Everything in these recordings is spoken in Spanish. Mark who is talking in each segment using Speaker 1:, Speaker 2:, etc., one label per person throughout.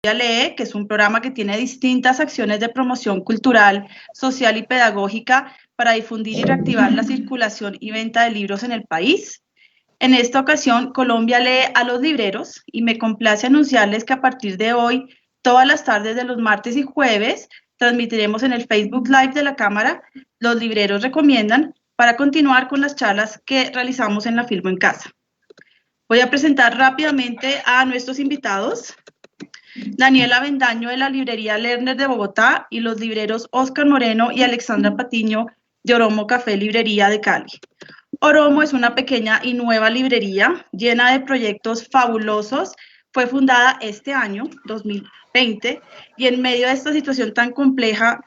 Speaker 1: Lee, que es un programa que tiene distintas acciones de promoción cultural, social y pedagógica para difundir y reactivar la circulación y venta de libros en el país. En esta ocasión, Colombia lee a los libreros y me complace anunciarles que a partir de hoy, todas las tardes de los martes y jueves, transmitiremos en el Facebook Live de la Cámara Los Libreros Recomiendan para continuar con las charlas que realizamos en la Filmo en Casa. Voy a presentar rápidamente a nuestros invitados. Daniela Bendaño de la librería Lerner de Bogotá y los libreros Óscar Moreno y Alexandra Patiño de Oromo Café Librería de Cali. Oromo es una pequeña y nueva librería llena de proyectos fabulosos. Fue fundada este año, 2020, y en medio de esta situación tan compleja,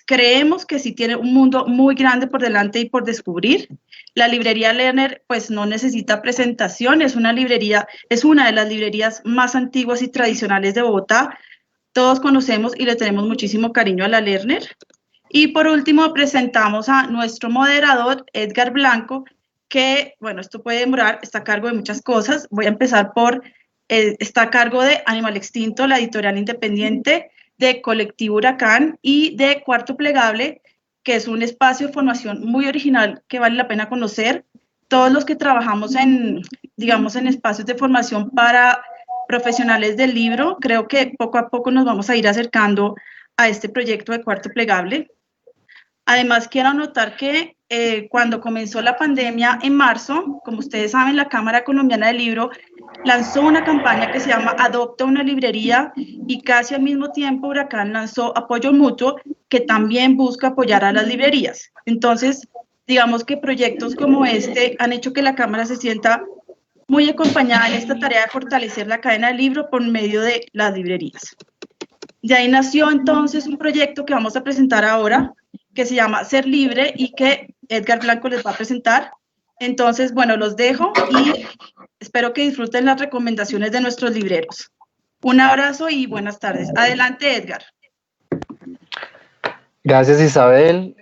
Speaker 1: creemos que sí tiene un mundo muy grande por delante y por descubrir. La librería Lerner pues no necesita presentación, es una de las librerías más antiguas y tradicionales de Bogotá. Todos conocemos y le tenemos muchísimo cariño a la Lerner. Y por último presentamos a nuestro moderador Edgar Blanco, que bueno, esto puede demorar, está a cargo de muchas cosas. Voy a empezar por, está a cargo de Animal Extinto, la editorial independiente, de Colectivo Huracán y de Cuarto Plegable, que es un espacio de formación muy original que vale la pena conocer. Todos los que trabajamos en, digamos, en espacios de formación para profesionales del libro, creo que poco a poco nos vamos a ir acercando a este proyecto de Cuarto Plegable. Además, quiero anotar que cuando comenzó la pandemia en marzo, como ustedes saben, la Cámara Colombiana del Libro lanzó una campaña que se llama Adopta una librería y casi al mismo tiempo Huracán lanzó Apoyo Mutuo, que también busca apoyar a las librerías. Entonces, digamos que proyectos como este han hecho que la Cámara se sienta muy acompañada en esta tarea de fortalecer la cadena del libro por medio de las librerías. De ahí nació entonces un proyecto que vamos a presentar ahora, que se llama Ser Libre y que Edgar Blanco les va a presentar. Entonces, bueno, los dejo y espero que disfruten las recomendaciones de nuestros libreros. Un abrazo y buenas tardes. Adelante, Edgar.
Speaker 2: Gracias, Isabel.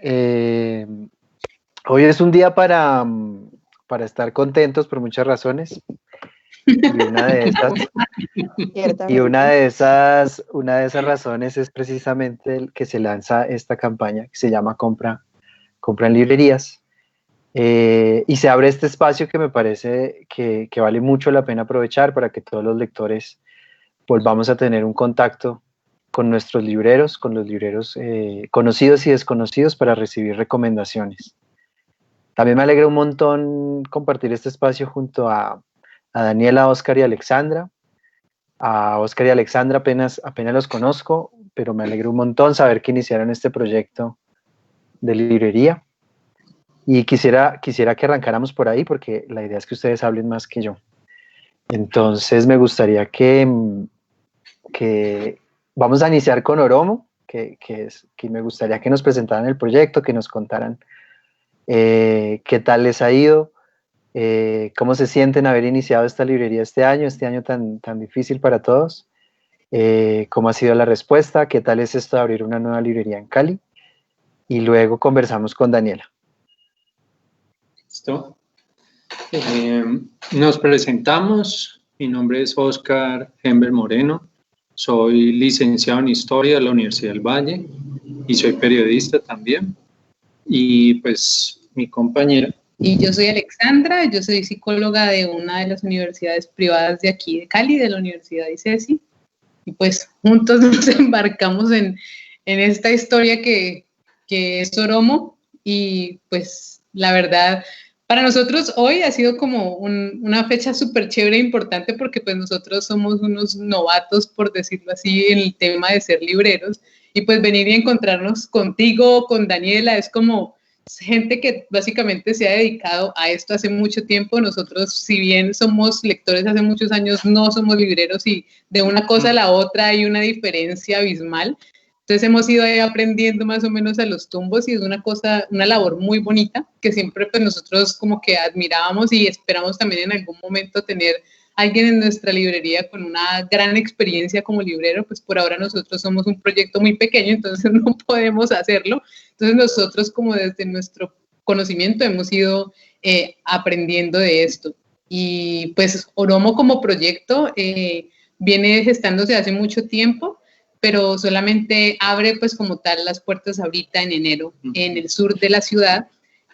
Speaker 2: Hoy es un día para estar contentos por muchas razones. Y una de esas razones es precisamente el que se lanza esta campaña que se llama Compra en Librerías. Y se abre este espacio que me parece que vale mucho la pena aprovechar para que todos los lectores volvamos a tener un contacto con nuestros libreros, con los libreros conocidos y desconocidos para recibir recomendaciones. También me alegra un montón compartir este espacio junto a Daniela, Óscar y Alexandra. A Óscar y Alexandra apenas los conozco, pero me alegra un montón saber que iniciaron este proyecto de librería. Y quisiera que arrancáramos por ahí, porque la idea es que ustedes hablen más que yo. Entonces me gustaría que vamos a iniciar con Oromo, que me gustaría que nos presentaran el proyecto, que nos contaran qué tal les ha ido, cómo se sienten haber iniciado esta librería este año tan difícil para todos, cómo ha sido la respuesta, qué tal es esto de abrir una nueva librería en Cali, y luego conversamos con Daniela.
Speaker 3: ¿Listo? Nos presentamos. Mi nombre es Óscar Hember Moreno. Soy licenciado en Historia de la Universidad del Valle y soy periodista también. Y pues mi compañera.
Speaker 4: Y yo soy Alexandra, yo soy psicóloga de una de las universidades privadas de aquí de Cali, de la Universidad ICESI. Y pues juntos nos embarcamos en esta historia que es Oromo. Y pues la verdad, para nosotros hoy ha sido como una fecha súper chévere e importante porque pues nosotros somos unos novatos, por decirlo así, en el tema de ser libreros. Y pues venir y encontrarnos contigo, con Daniela, es como gente que básicamente se ha dedicado a esto hace mucho tiempo. Nosotros, si bien somos lectores hace muchos años, no somos libreros y de una cosa a la otra hay una diferencia abismal. Entonces hemos ido ahí aprendiendo más o menos a los tumbos y es una labor muy bonita que siempre pues nosotros como que admirábamos y esperamos también en algún momento tener alguien en nuestra librería con una gran experiencia como librero. Pues por ahora nosotros somos un proyecto muy pequeño, entonces no podemos hacerlo. Entonces nosotros como desde nuestro conocimiento hemos ido aprendiendo de esto. Y pues Oromo como proyecto, viene gestándose hace mucho tiempo, pero solamente abre pues como tal las puertas ahorita en enero en el sur de la ciudad,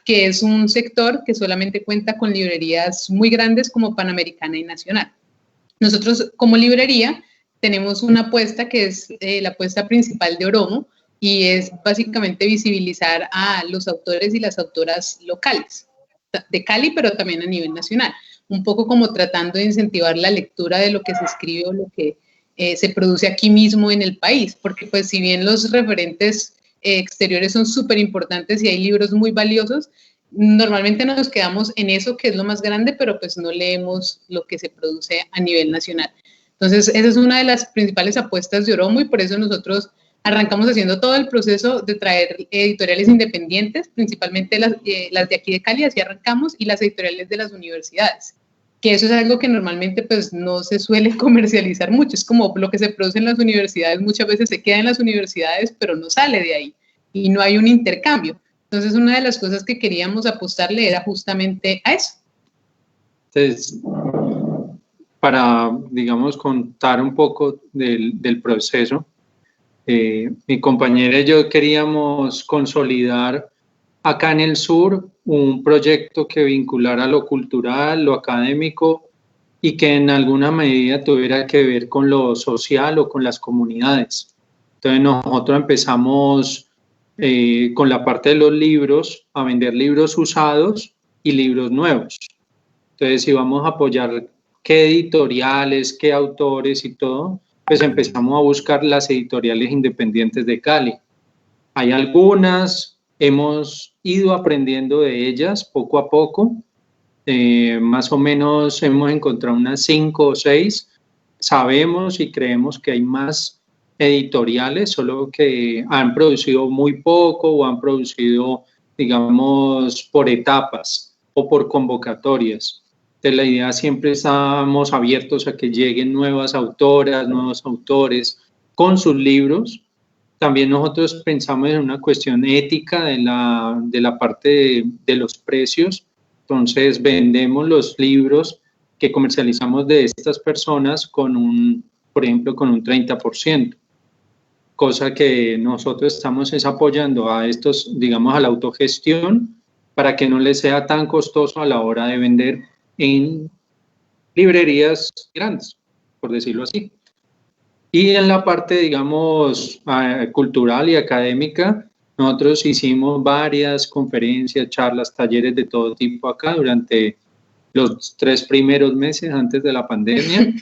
Speaker 4: que es un sector que solamente cuenta con librerías muy grandes como Panamericana y Nacional. Nosotros como librería tenemos una apuesta que es la apuesta principal de Oromo, y es básicamente visibilizar a los autores y las autoras locales de Cali, pero también a nivel nacional, un poco como tratando de incentivar la lectura de lo que se escribe o lo que se produce aquí mismo en el país, porque pues si bien los referentes exteriores son súper importantes y hay libros muy valiosos, normalmente nos quedamos en eso que es lo más grande, pero pues no leemos lo que se produce a nivel nacional. Entonces esa es una de las principales apuestas de Oromo, y por eso nosotros arrancamos haciendo todo el proceso de traer editoriales independientes, principalmente las de aquí de Cali, así arrancamos, y las editoriales de las universidades, que eso es algo que normalmente pues no se suele comercializar mucho, es como lo que se produce en las universidades muchas veces se queda en las universidades, pero no sale de ahí, y no hay un intercambio. Entonces una de las cosas que queríamos apostarle era justamente a eso.
Speaker 3: Entonces, para, digamos, contar un poco del proceso, mi compañera y yo queríamos consolidar acá en el sur un proyecto que vinculara lo cultural, lo académico y que en alguna medida tuviera que ver con lo social o con las comunidades. Entonces nosotros empezamos con la parte de los libros, a vender libros usados y libros nuevos. Entonces íbamos a apoyar qué editoriales, qué autores y todo, pues empezamos a buscar las editoriales independientes de Cali. Hay algunas, hemos ido aprendiendo de ellas poco a poco, más o menos hemos encontrado unas 5 o 6, sabemos y creemos que hay más editoriales, solo que han producido muy poco o han producido, digamos, por etapas o por convocatorias. Entonces, la idea siempre estamos abiertos a que lleguen nuevas autoras, nuevos autores con sus libros. También nosotros pensamos en una cuestión ética de la parte de los precios. Entonces, vendemos los libros que comercializamos de estas personas por ejemplo, con un 30%. Cosa que nosotros estamos apoyando a estos, digamos, a la autogestión para que no les sea tan costoso a la hora de vender en librerías grandes, por decirlo así. Y en la parte, digamos, cultural y académica, nosotros hicimos varias conferencias, charlas, talleres de todo tipo acá durante los 3 primeros meses antes de la pandemia.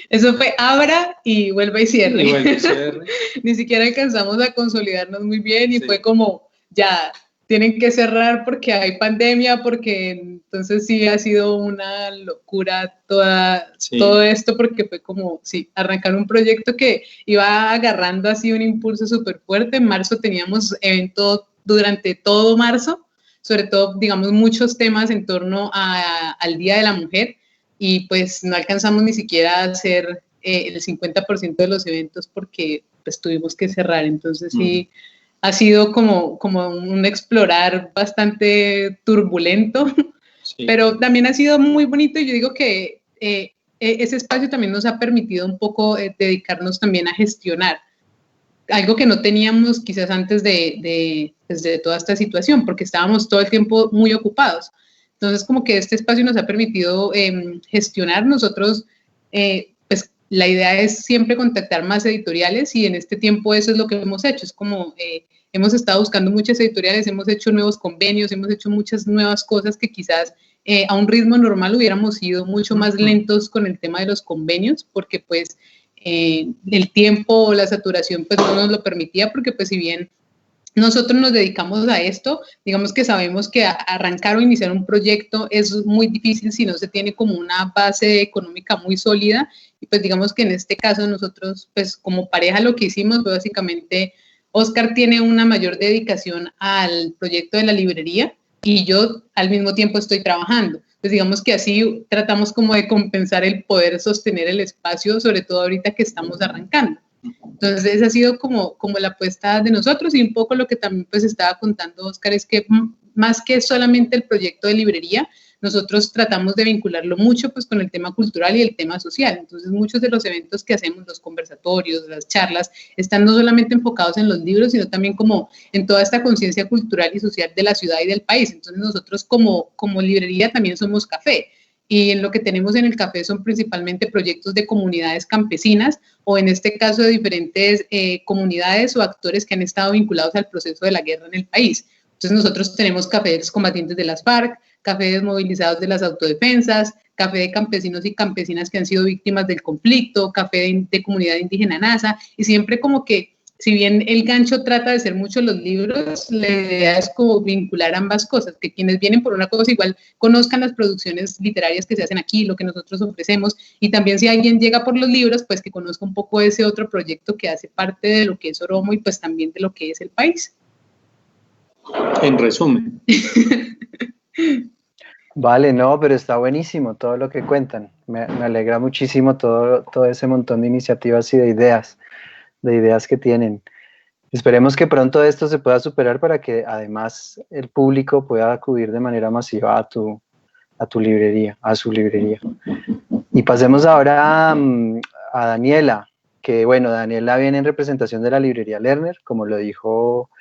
Speaker 4: Eso fue abra y vuelva y cierre.
Speaker 3: Y vuelve y cierre.
Speaker 4: Ni siquiera alcanzamos a consolidarnos muy bien y
Speaker 3: sí.
Speaker 4: Fue como, ya, tienen que cerrar porque hay pandemia, porque entonces sí ha sido una locura todo esto, porque fue como, sí, arrancar un proyecto que iba agarrando así un impulso súper fuerte. En marzo teníamos eventos durante todo marzo, sobre todo, digamos, muchos temas en torno al Día de la Mujer, y pues no alcanzamos ni siquiera a hacer el 50% de los eventos porque pues tuvimos que cerrar. Entonces sí, ha sido como un explorar bastante turbulento, sí. Pero también ha sido muy bonito, y yo digo que ese espacio también nos ha permitido un poco dedicarnos también a gestionar, algo que no teníamos quizás antes de toda esta situación, porque estábamos todo el tiempo muy ocupados. Entonces, como que este espacio nos ha permitido gestionar. Nosotros, pues la idea es siempre contactar más editoriales, y en este tiempo eso es lo que hemos hecho. Es como hemos estado buscando muchas editoriales, hemos hecho nuevos convenios, hemos hecho muchas nuevas cosas que quizás a un ritmo normal hubiéramos sido mucho más lentos con el tema de los convenios, porque pues el tiempo o la saturación pues no nos lo permitía, porque pues si bien nosotros nos dedicamos a esto, digamos que sabemos que arrancar o iniciar un proyecto es muy difícil si no se tiene como una base económica muy sólida, y pues digamos que en este caso nosotros pues como pareja lo que hicimos fue básicamente, Oscar tiene una mayor dedicación al proyecto de la librería y yo al mismo tiempo estoy trabajando. Entonces digamos que así tratamos como de compensar el poder sostener el espacio, sobre todo ahorita que estamos arrancando. Entonces esa ha sido como la apuesta de nosotros, y un poco lo que también pues estaba contando Oscar es que más que solamente el proyecto de librería, nosotros tratamos de vincularlo mucho pues con el tema cultural y el tema social. Entonces muchos de los eventos que hacemos, los conversatorios, las charlas, están no solamente enfocados en los libros, sino también como en toda esta conciencia cultural y social de la ciudad y del país. Entonces nosotros como librería también somos café. Y en lo que tenemos en el café son principalmente proyectos de comunidades campesinas o en este caso de diferentes comunidades o actores que han estado vinculados al proceso de la guerra en el país. Entonces nosotros tenemos café de excombatientes de las FARC, café de desmovilizados de las autodefensas, café de campesinos y campesinas que han sido víctimas del conflicto, café de comunidad indígena NASA, y siempre como que si bien el gancho trata de ser mucho los libros, la idea es como vincular ambas cosas, que quienes vienen por una cosa igual conozcan las producciones literarias que se hacen aquí, lo que nosotros ofrecemos, y también si alguien llega por los libros, pues que conozca un poco ese otro proyecto que hace parte de lo que es Oromo y pues también de lo que es el país.
Speaker 3: En resumen.
Speaker 2: Vale, no, pero está buenísimo todo lo que cuentan. Me alegra muchísimo todo ese montón de iniciativas y de ideas que tienen. Esperemos que pronto esto se pueda superar para que además el público pueda acudir de manera masiva a tu librería, a su librería. Y pasemos ahora a Daniela, que bueno, Daniela viene en representación de la librería Lerner, como lo dijo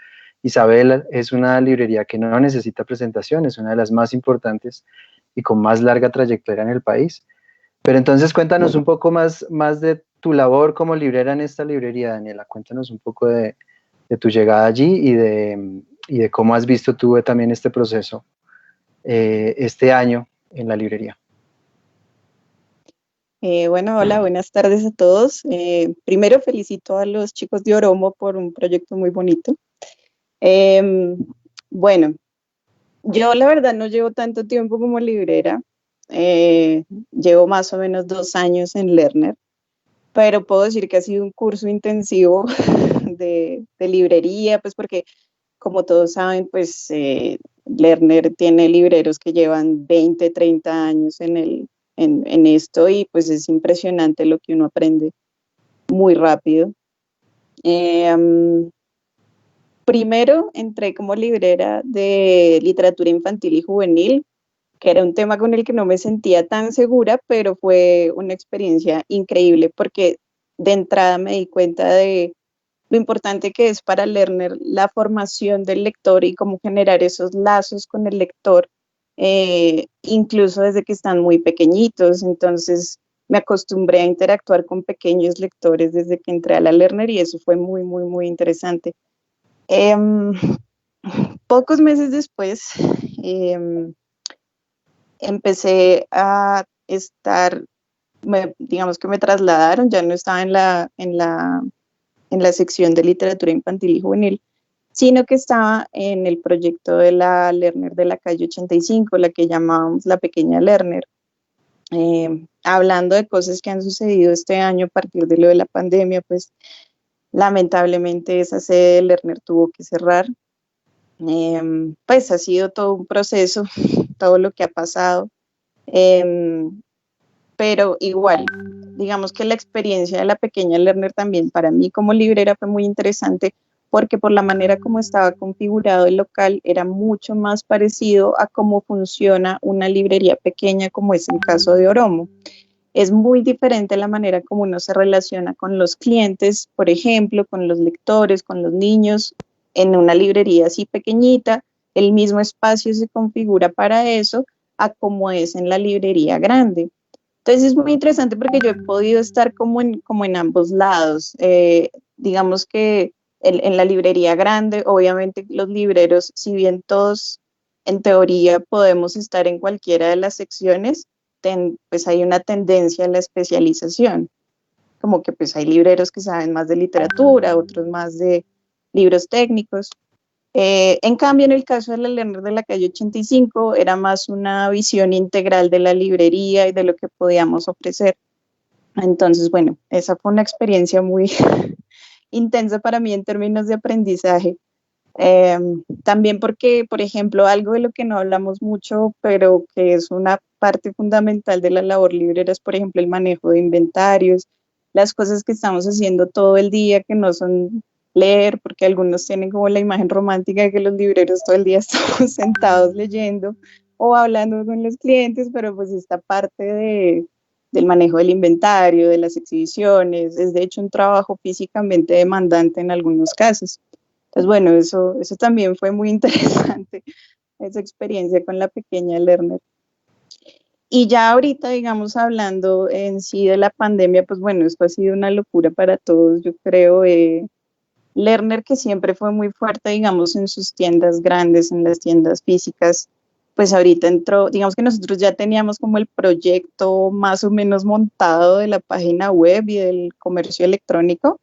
Speaker 2: Isabel, es una librería que no necesita presentación, es una de las más importantes y con más larga trayectoria en el país. Pero entonces cuéntanos un poco más de tu labor como librera en esta librería, Daniela. Cuéntanos un poco de tu llegada allí y de cómo has visto tú también este proceso este año en la librería.
Speaker 5: Bueno, hola, buenas tardes a todos. Primero felicito a los chicos de Oromo por un proyecto muy bonito. Bueno, yo la verdad no llevo tanto tiempo como librera. Llevo más o menos 2 años en Lerner, pero puedo decir que ha sido un curso intensivo de librería, pues porque como todos saben, pues Lerner tiene libreros que llevan 20, 30 años en esto y pues es impresionante lo que uno aprende muy rápido. Primero entré como librera de literatura infantil y juvenil, que era un tema con el que no me sentía tan segura, pero fue una experiencia increíble porque de entrada me di cuenta de lo importante que es para Lerner la formación del lector y cómo generar esos lazos con el lector, incluso desde que están muy pequeñitos. Entonces me acostumbré a interactuar con pequeños lectores desde que entré a la Lerner y eso fue muy, muy, muy interesante. Pocos meses después empecé a estar, digamos que me trasladaron, ya no estaba en la sección de literatura infantil y juvenil, sino que estaba en el proyecto de la Lerner de la calle 85, la que llamábamos la pequeña Lerner, hablando de cosas que han sucedido este año a partir de lo de la pandemia. Pues lamentablemente esa sede de Lerner tuvo que cerrar. Pues ha sido todo un proceso, todo lo que ha pasado, pero igual, digamos que la experiencia de la pequeña Lerner también para mí como librera fue muy interesante porque por la manera como estaba configurado el local era mucho más parecido a cómo funciona una librería pequeña como es el caso de Oromo. Es muy diferente la manera como uno se relaciona con los clientes, por ejemplo, con los lectores, con los niños, en una librería así pequeñita. El mismo espacio se configura para eso a como es en la librería grande. Entonces es muy interesante porque yo he podido estar como en ambos lados. Digamos que en la librería grande, obviamente los libreros, si bien todos en teoría podemos estar en cualquiera de las secciones, pues hay una tendencia a la especialización, como que pues hay libreros que saben más de literatura, otros más de libros técnicos. En cambio, en el caso de la Lerner de la calle 85, era más una visión integral de la librería y de lo que podíamos ofrecer. Entonces, bueno, esa fue una experiencia muy intensa para mí en términos de aprendizaje. También porque, por ejemplo, algo de lo que no hablamos mucho, pero que es una parte fundamental de la labor librera es, por ejemplo, el manejo de inventarios, las cosas que estamos haciendo todo el día que no son leer, porque algunos tienen como la imagen romántica de que los libreros todo el día estamos sentados leyendo, o hablando con los clientes, pero pues esta parte del manejo del inventario, de las exhibiciones, es de hecho un trabajo físicamente demandante en algunos casos. Entonces, bueno, eso también fue muy interesante, esa experiencia con la pequeña Lerner. Y ya ahorita, digamos, hablando en sí de la pandemia, pues bueno, esto ha sido una locura para todos, yo creo. Lerner, que siempre fue muy fuerte, digamos, en sus tiendas grandes, en las tiendas físicas, pues ahorita entró, digamos que nosotros ya teníamos como el proyecto más o menos montado de la página web y del comercio electrónico,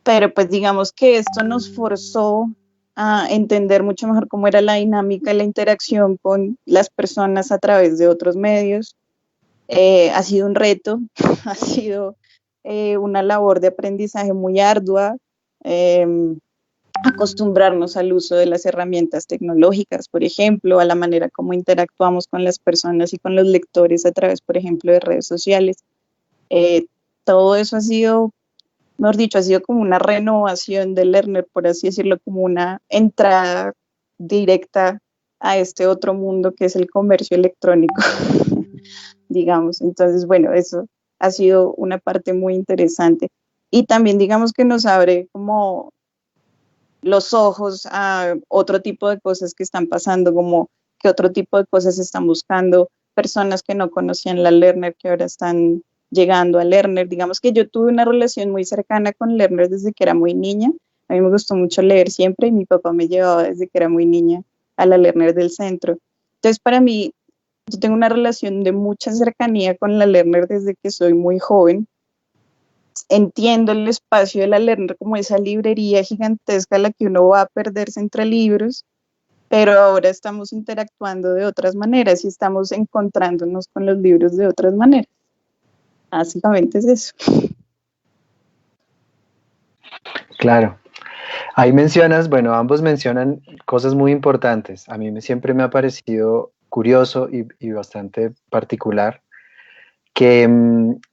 Speaker 5: pero pues digamos que esto nos forzó a entender mucho mejor cómo era la dinámica y la interacción con las personas a través de otros medios. Ha sido un reto, ha sido una labor de aprendizaje muy ardua, acostumbrarnos al uso de las herramientas tecnológicas, por ejemplo, a la manera como interactuamos con las personas y con los lectores a través, por ejemplo, de redes sociales. Todo eso ha sido, mejor dicho, ha sido como una renovación de Lerner, por así decirlo, como una entrada directa a este otro mundo que es el comercio electrónico, digamos. Entonces, bueno, eso ha sido una parte muy interesante. Y también digamos que nos abre como los ojos a otro tipo de cosas que están pasando, como que otro tipo de cosas están buscando, personas que no conocían la Lerner, que ahora están llegando a Lerner. Digamos que yo tuve una relación muy cercana con Lerner desde que era muy niña. A mí me gustó mucho leer siempre y mi papá me llevaba desde que era muy niña a la Lerner del centro. Entonces, para mí, yo tengo una relación de mucha cercanía con la Lerner desde que soy muy joven. Entiendo el espacio de la Lerner como esa librería gigantesca a la que uno va a perderse entre libros, pero ahora estamos interactuando de otras maneras y estamos encontrándonos con los libros de otras maneras. Básicamente es eso.
Speaker 2: Claro. Ahí mencionas, bueno, ambos mencionan cosas muy importantes. A mí siempre me ha parecido curioso y bastante particular que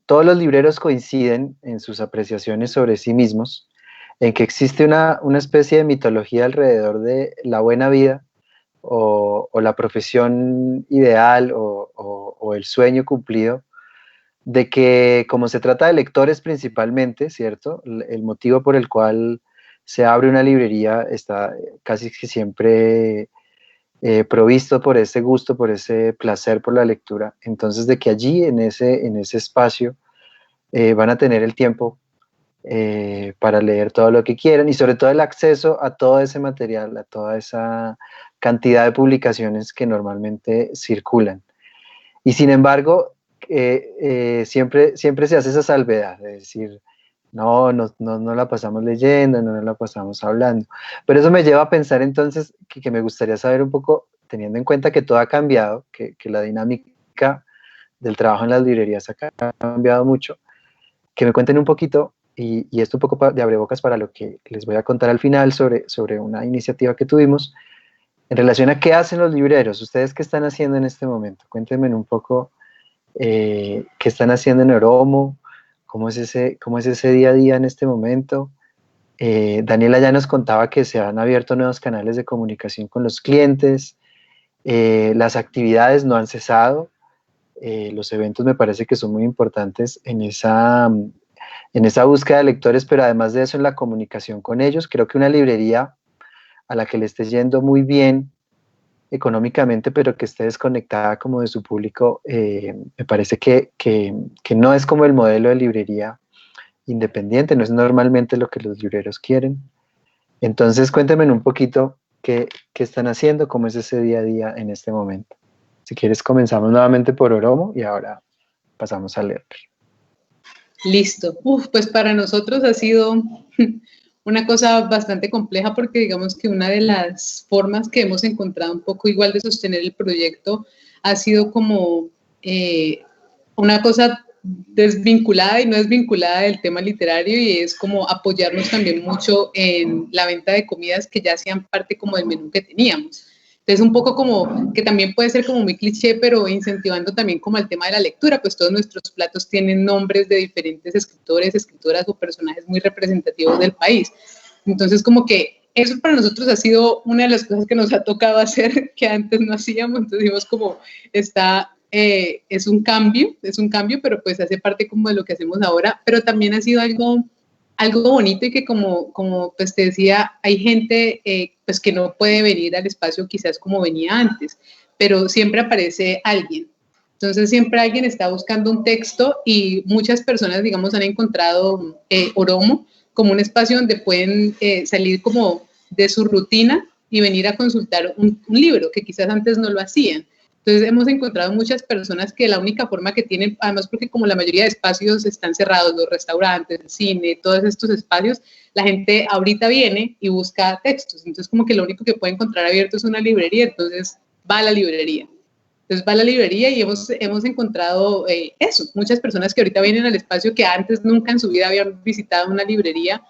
Speaker 2: todos los libreros coinciden en sus apreciaciones sobre sí mismos, en que existe una especie de mitología alrededor de la buena vida o la profesión ideal o el sueño cumplido, de que como se trata de lectores principalmente, ¿cierto? El motivo por el cual se abre una librería está casi que siempre provisto por ese gusto, por ese placer por la lectura. Entonces, de que allí, en ese espacio, van a tener el tiempo para leer todo lo que quieran y sobre todo el acceso a todo ese material, a toda esa cantidad de publicaciones que normalmente circulan. Y sin embargo, siempre se hace esa salvedad, es decir, no la pasamos leyendo, no la pasamos hablando. Pero eso me lleva a pensar entonces que me gustaría saber un poco, teniendo en cuenta que todo ha cambiado, que la dinámica del trabajo en las librerías ha cambiado mucho, que me cuenten un poquito, y esto un poco de abrebocas para lo que les voy a contar al final sobre una iniciativa que tuvimos, en relación a qué hacen los libreros. ¿Ustedes qué están haciendo en este momento? Cuéntenme un poco qué están haciendo en Oromo, cómo es ese día a día en este momento. Daniela ya nos contaba que se han abierto nuevos canales de comunicación con los clientes, las actividades no han cesado, los eventos me parece que son muy importantes en esa búsqueda de lectores, pero además de eso en la comunicación con ellos. Creo que una librería a la que le esté yendo muy bien económicamente, pero que esté desconectada como de su público, me parece que no es como el modelo de librería independiente, no es normalmente lo que los libreros quieren. Entonces, cuéntenme un poquito qué están haciendo, cómo es ese día a día en este momento. Si quieres, comenzamos nuevamente por Oromo y ahora pasamos a leer.
Speaker 4: Listo. Pues para nosotros ha sido una cosa bastante compleja porque digamos que una de las formas que hemos encontrado un poco igual de sostener el proyecto ha sido como una cosa desvinculada y no desvinculada del tema literario, y es como apoyarnos también mucho en la venta de comidas que ya hacían parte como del menú que teníamos. Entonces, un poco como que también puede ser como muy cliché, pero incentivando también como el tema de la lectura, pues todos nuestros platos tienen nombres de diferentes escritores, escritoras o personajes muy representativos del país. Entonces, como que eso para nosotros ha sido una de las cosas que nos ha tocado hacer que antes no hacíamos, entonces dijimos como es un cambio, pero pues hace parte como de lo que hacemos ahora, pero también ha sido algo bonito y que como pues te decía, hay gente pues que no puede venir al espacio quizás como venía antes, pero siempre aparece alguien. Entonces siempre alguien está buscando un texto y muchas personas, digamos, han encontrado Oromo como un espacio donde pueden salir como de su rutina y venir a consultar un libro que quizás antes no lo hacían. Entonces hemos encontrado muchas personas que la única forma que tienen, además porque como la mayoría de espacios están cerrados, los restaurantes, el cine, todos estos espacios, la gente ahorita viene y busca textos. Entonces como que lo único que puede encontrar abierto es una librería, entonces va a la librería. Entonces va a la librería y hemos encontrado eso, muchas personas que ahorita vienen al espacio que antes nunca en su vida habían visitado una librería,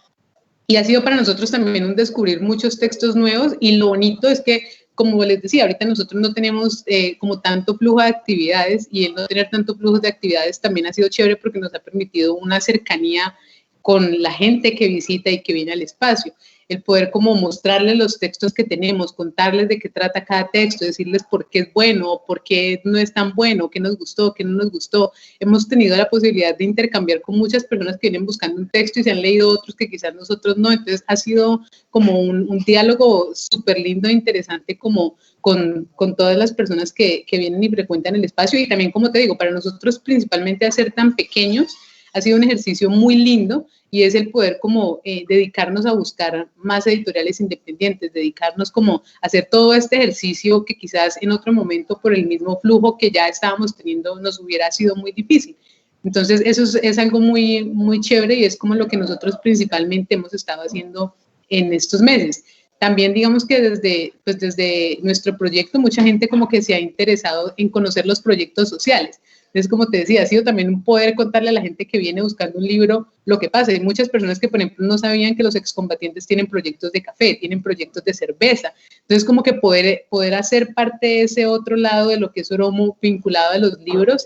Speaker 4: y ha sido para nosotros también un descubrir muchos textos nuevos, y lo bonito es que, como les decía, ahorita nosotros no tenemos como tanto flujo de actividades, y el no tener tanto flujo de actividades también ha sido chévere porque nos ha permitido una cercanía con la gente que visita y que viene al espacio. El poder como mostrarles los textos que tenemos, contarles de qué trata cada texto, decirles por qué es bueno, por qué no es tan bueno, qué nos gustó, qué no nos gustó. Hemos tenido la posibilidad de intercambiar con muchas personas que vienen buscando un texto y se han leído otros que quizás nosotros no. Entonces ha sido como un diálogo súper lindo e interesante como con todas las personas que vienen y frecuentan el espacio. Y también, como te digo, para nosotros principalmente hacer tan pequeños ha sido un ejercicio muy lindo, y es el poder como dedicarnos a buscar más editoriales independientes, dedicarnos como a hacer todo este ejercicio que quizás en otro momento por el mismo flujo que ya estábamos teniendo nos hubiera sido muy difícil. Entonces eso es algo muy, muy chévere, y es como lo que nosotros principalmente hemos estado haciendo en estos meses. También digamos que desde nuestro proyecto mucha gente como que se ha interesado en conocer los proyectos sociales. Entonces, como te decía, ha sido también un poder contarle a la gente que viene buscando un libro lo que pasa. Hay muchas personas que, por ejemplo, no sabían que los excombatientes tienen proyectos de café, tienen proyectos de cerveza. Entonces, como que poder hacer parte de ese otro lado de lo que es Oromo vinculado a los libros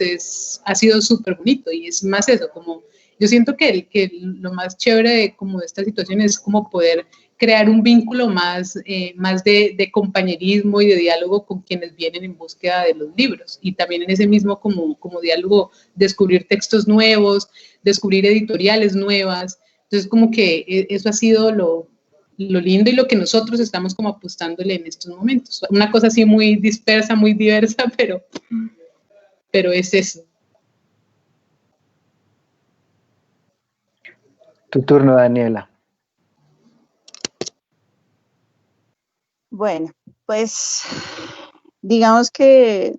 Speaker 4: ha sido súper bonito, y es más eso, como yo siento que lo más chévere de esta situación es como poder crear un vínculo más de compañerismo y de diálogo con quienes vienen en búsqueda de los libros, y también en ese mismo como diálogo descubrir textos nuevos, descubrir editoriales nuevas. Entonces como que eso ha sido lo lindo y lo que nosotros estamos como apostándole en estos momentos. Una cosa así muy dispersa, muy diversa, pero es eso.
Speaker 2: Tu turno, Daniela.
Speaker 5: Bueno, pues digamos que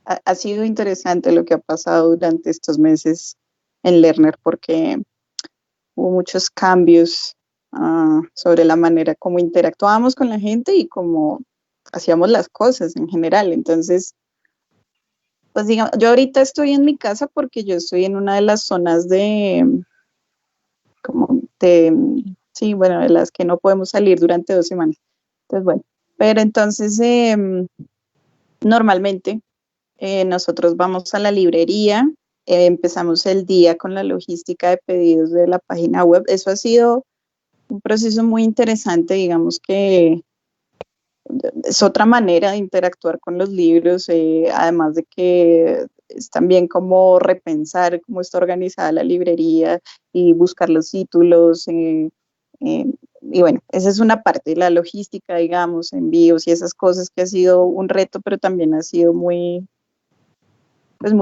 Speaker 5: ha sido interesante lo que ha pasado durante estos meses en Lerner, porque hubo muchos cambios sobre la manera como interactuábamos con la gente y cómo hacíamos las cosas en general. Entonces, pues digamos, yo ahorita estoy en mi casa porque yo estoy en una de las zonas sí, bueno, de las que no podemos salir durante 2 semanas. Entonces, bueno, pero entonces normalmente nosotros vamos a la librería, empezamos el día con la logística de pedidos de la página web. Eso ha sido un proceso muy interesante, digamos que es otra manera de interactuar con los libros, además de que es también como repensar cómo está organizada la librería y buscar los títulos. Y bueno, esa es una parte, la logística, digamos, envíos y esas cosas, que ha sido un reto, pero también ha sido muy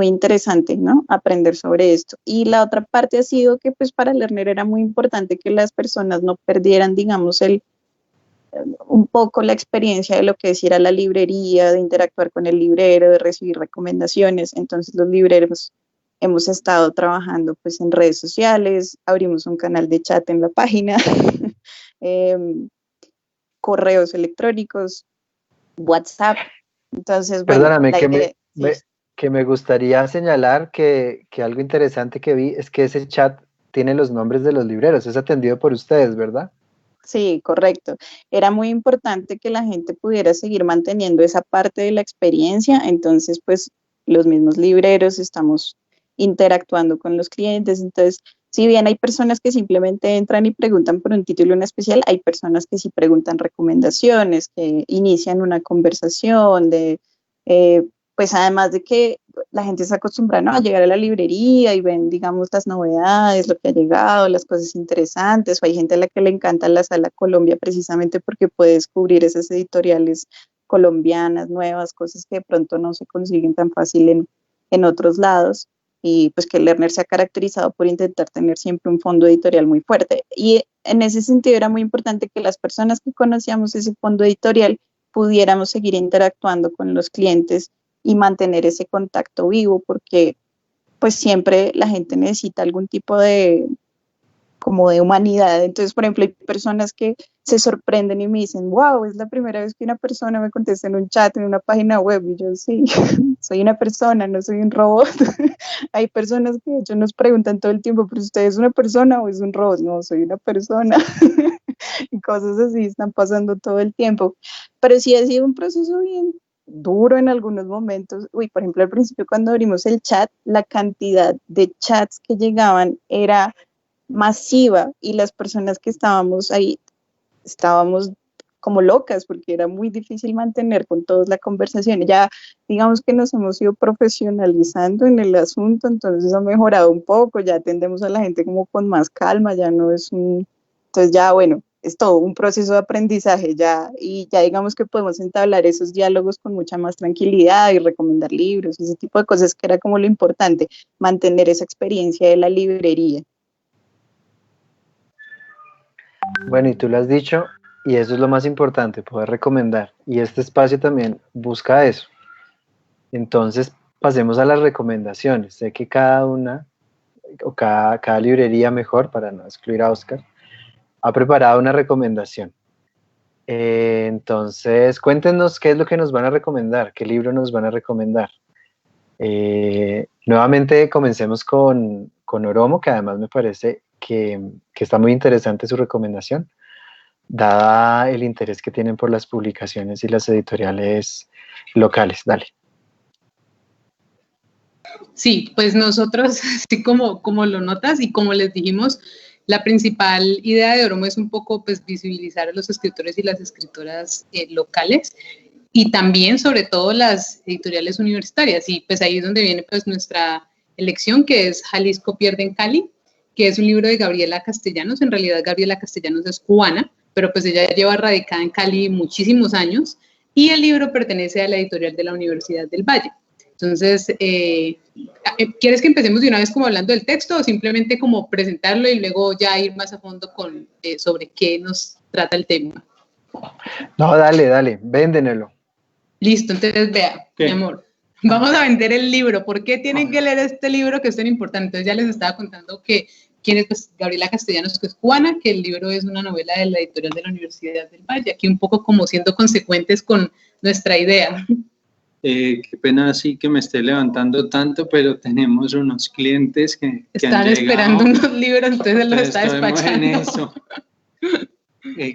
Speaker 5: interesante, ¿no? Aprender sobre esto. Y la otra parte ha sido que pues para Lerner era muy importante que las personas no perdieran, digamos, un poco la experiencia de lo que es ir a la librería, de interactuar con el librero, de recibir recomendaciones. Entonces los libreros hemos estado trabajando pues en redes sociales, abrimos un canal de chat en la página, correos electrónicos, WhatsApp. Entonces, bueno,
Speaker 2: perdóname, que me gustaría señalar que algo interesante que vi es que ese chat tiene los nombres de los libreros, es atendido por ustedes, ¿verdad?
Speaker 5: Sí, correcto. Era muy importante que la gente pudiera seguir manteniendo esa parte de la experiencia, entonces pues los mismos libreros estamos interactuando con los clientes, entonces Si bien hay personas que simplemente entran y preguntan por un título en especial, hay personas que sí preguntan recomendaciones, que inician una conversación pues además de que la gente se acostumbra, ¿no?, a llegar a la librería y ven, digamos, las novedades, lo que ha llegado, las cosas interesantes, o hay gente a la que le encanta la Sala Colombia precisamente porque puede descubrir esas editoriales colombianas, nuevas, cosas que de pronto no se consiguen tan fácil en otros lados, y pues que Lerner se ha caracterizado por intentar tener siempre un fondo editorial muy fuerte. Y en ese sentido era muy importante que las personas que conocíamos ese fondo editorial pudiéramos seguir interactuando con los clientes y mantener ese contacto vivo, porque pues siempre la gente necesita algún tipo de como de humanidad. Entonces, por ejemplo, hay personas que se sorprenden y me dicen, wow, es la primera vez que una persona me contesta en un chat, en una página web, y yo sí, soy una persona, no soy un robot. Hay personas que de hecho nos preguntan todo el tiempo, pero ¿usted es una persona o es un robot? No, soy una persona. Y cosas así están pasando todo el tiempo. Pero sí ha sido un proceso bien duro en algunos momentos. Uy, por ejemplo, al principio cuando abrimos el chat, la cantidad de chats que llegaban era masiva y las personas que estábamos ahí estábamos como locas porque era muy difícil mantener con todos la conversación. Ya digamos que nos hemos ido profesionalizando en el asunto, entonces ha mejorado un poco, ya atendemos a la gente como con más calma, ya no es un... Entonces ya bueno, es todo un proceso de aprendizaje ya, y ya digamos que podemos entablar esos diálogos con mucha más tranquilidad y recomendar libros, ese tipo de cosas que era como lo importante, mantener esa experiencia de la librería.
Speaker 2: Bueno, y tú lo has dicho, y eso es lo más importante, poder recomendar. Y este espacio también busca eso. Entonces, pasemos a las recomendaciones. Sé que cada una, o cada librería mejor, para no excluir a Oscar, ha preparado una recomendación. Entonces, cuéntenos qué es lo que nos van a recomendar, qué libro nos van a recomendar. Nuevamente comencemos con Oromo, que además me parece que está muy interesante su recomendación, dada el interés que tienen por las publicaciones y las editoriales locales. Dale.
Speaker 4: Sí, pues nosotros, así como lo notas y como les dijimos, la principal idea de Oromo es un poco pues visibilizar a los escritores y las escritoras locales, y también sobre todo las editoriales universitarias, y pues ahí es donde viene pues nuestra elección, que es Jalisco pierde en Cali, que es un libro de Gabriela Castellanos. En realidad Gabriela Castellanos es cubana, pero pues ella lleva radicada en Cali muchísimos años, y el libro pertenece a la editorial de la Universidad del Valle. Entonces, ¿quieres que empecemos de una vez como hablando del texto o simplemente como presentarlo y luego ya ir más a fondo con sobre qué nos trata el tema?
Speaker 2: No, dale, véndenelo.
Speaker 4: Listo, entonces vea, mi amor, vamos a vender el libro. ¿Por qué tienen que leer este libro que es tan importante? Entonces ya les estaba contando que quién es pues, Gabriela Castellanos, que es cubana, que el libro es una novela de la editorial de la Universidad del Valle, aquí un poco como siendo consecuentes con nuestra idea.
Speaker 3: Qué pena así que me esté levantando tanto, pero tenemos unos clientes que
Speaker 4: están esperando unos libros, entonces los está despachando.
Speaker 3: En eso,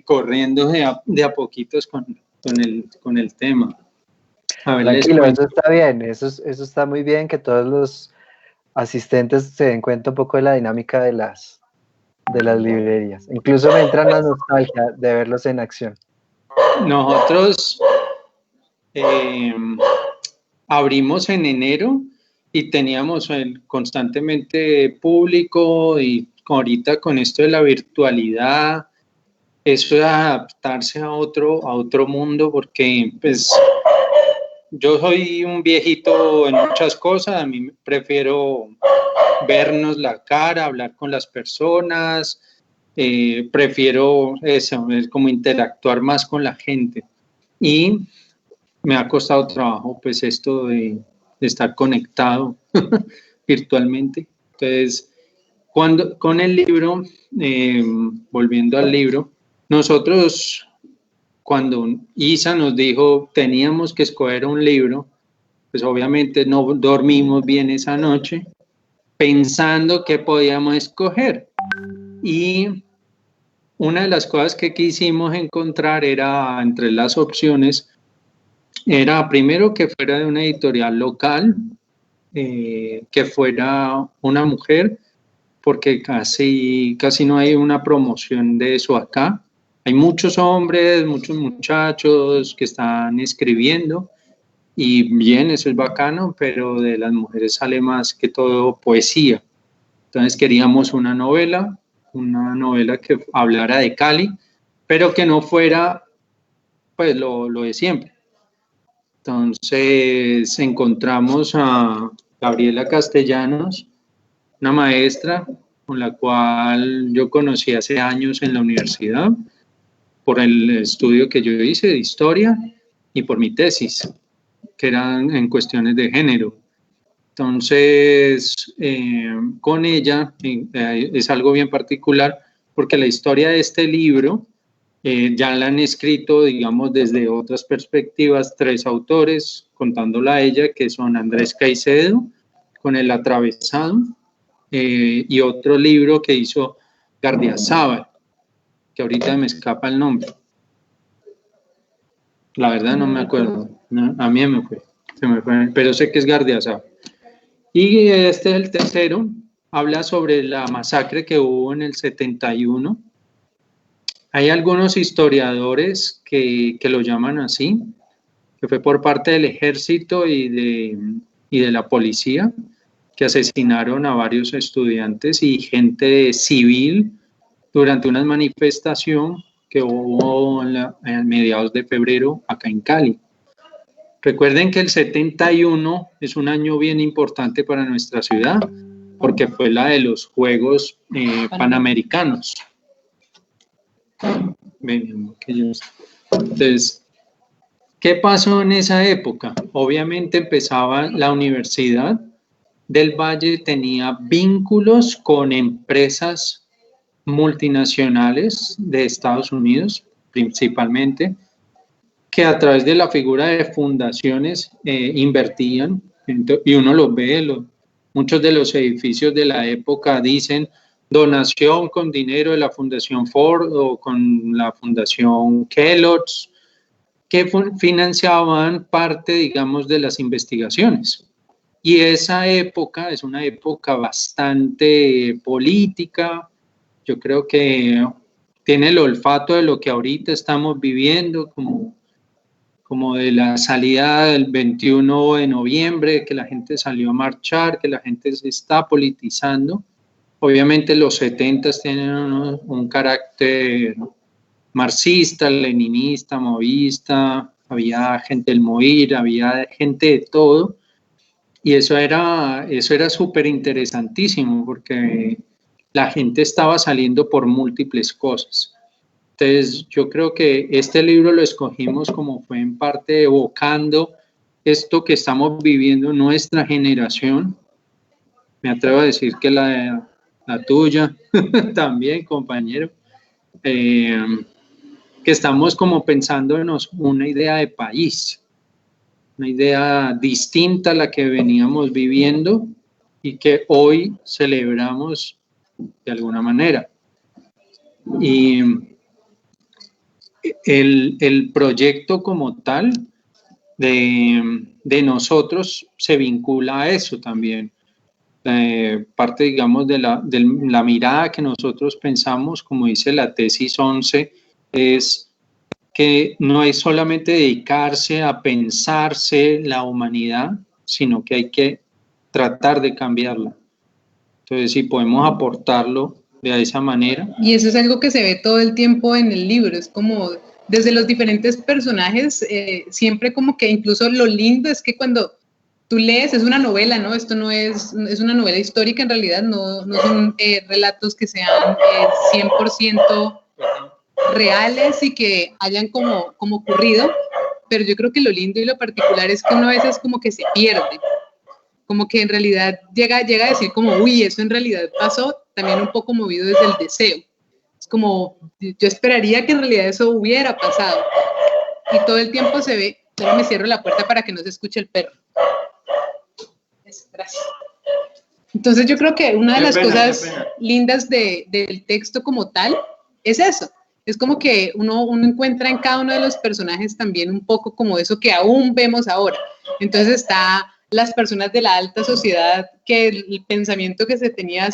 Speaker 3: corriendo de a poquitos con el tema.
Speaker 2: A ver, tranquilo, eso está bien, eso está muy bien, que todos los asistentes se den cuenta un poco de la dinámica de las librerías. Incluso me entra la nostalgia de verlos en acción.
Speaker 3: Nosotros abrimos en enero y teníamos constantemente público, y ahorita con esto de la virtualidad, eso de adaptarse a otro mundo, porque pues yo soy un viejito en muchas cosas, a mí prefiero vernos la cara, hablar con las personas, prefiero eso, como interactuar más con la gente, y me ha costado trabajo pues esto de estar conectado virtualmente. Entonces, con el libro, volviendo al libro, nosotros cuando Isa nos dijo teníamos que escoger un libro, pues obviamente no dormimos bien esa noche pensando qué podíamos escoger, y una de las cosas que quisimos encontrar era, entre las opciones, era primero que fuera de una editorial local, que fuera una mujer, porque casi no hay una promoción de eso acá. Hay muchos hombres, muchos muchachos que están escribiendo, y bien, eso es bacano, pero de las mujeres sale más que todo poesía. Entonces queríamos una novela que hablara de Cali, pero que no fuera pues lo de siempre. Entonces encontramos a Gabriela Castellanos, una maestra con la cual yo conocí hace años en la universidad, por el estudio que yo hice de historia y por mi tesis, que eran en cuestiones de género. Entonces, con ella es algo bien particular, porque la historia de este libro ya la han escrito, digamos, desde otras perspectivas, 3 autores, contándola a ella, que son Andrés Caicedo, con El Atravesado, y otro libro que hizo Gardiazabal, que ahorita me escapa el nombre. La verdad no me acuerdo, no, a mí se me fue, pero sé que es Gardiazabal. Y este es el tercero, habla sobre la masacre que hubo en el 71. Hay algunos historiadores que lo llaman así, que fue por parte del ejército y de la policía, que asesinaron a varios estudiantes y gente civil durante una manifestación que hubo en mediados de febrero acá en Cali. Recuerden que el 71 es un año bien importante para nuestra ciudad, porque fue la de los Juegos Panamericanos. Entonces, ¿qué pasó en esa época? Obviamente empezaba la Universidad del Valle, tenía vínculos con empresas multinacionales de Estados Unidos, principalmente, que a través de la figura de fundaciones invertían, y uno lo ve, muchos de los edificios de la época dicen donación con dinero de la Fundación Ford o con la Fundación Kellogg's, que financiaban parte, digamos, de las investigaciones. Y esa época es una época bastante política, yo creo que tiene el olfato de lo que ahorita estamos viviendo, como de la salida del 21 de noviembre, que la gente salió a marchar, que la gente se está politizando. Obviamente los 70 tienen un carácter marxista, leninista, maoísta, había gente del MOIR, había gente de todo, y eso era súper interesantísimo, porque la gente estaba saliendo por múltiples cosas. Entonces, yo creo que este libro lo escogimos como fue en parte evocando esto que estamos viviendo nuestra generación. Me atrevo a decir que la tuya también, compañero. Que estamos como pensándonos una idea de país, una idea distinta a la que veníamos viviendo y que hoy celebramos de alguna manera. Y el proyecto como tal de nosotros se vincula a eso también. Parte, digamos, de la mirada que nosotros pensamos, como dice la tesis 11, es que no es solamente dedicarse a pensarse la humanidad, sino que hay que tratar de cambiarla. Entonces, si podemos aportarlo de esa manera.
Speaker 4: Y eso es algo que se ve todo el tiempo en el libro, es como desde los diferentes personajes, siempre como que incluso lo lindo es que cuando tú lees, es una novela, ¿no? Esto no es una novela histórica en realidad, no son relatos que sean 100% reales y que hayan como ocurrido, pero yo creo que lo lindo y lo particular es que uno a veces como que se pierde, como que en realidad llega a decir como, uy, eso en realidad pasó, también un poco movido desde el deseo. Es como, yo esperaría que en realidad eso hubiera pasado. Y todo el tiempo se ve, ahora me cierro la puerta para que no se escuche el perro. Gracias. Entonces yo creo que una de las cosas lindas del texto como tal es eso. Es como que uno encuentra en cada uno de los personajes también un poco como eso que aún vemos ahora. Entonces está las personas de la alta sociedad, que el pensamiento que se tenía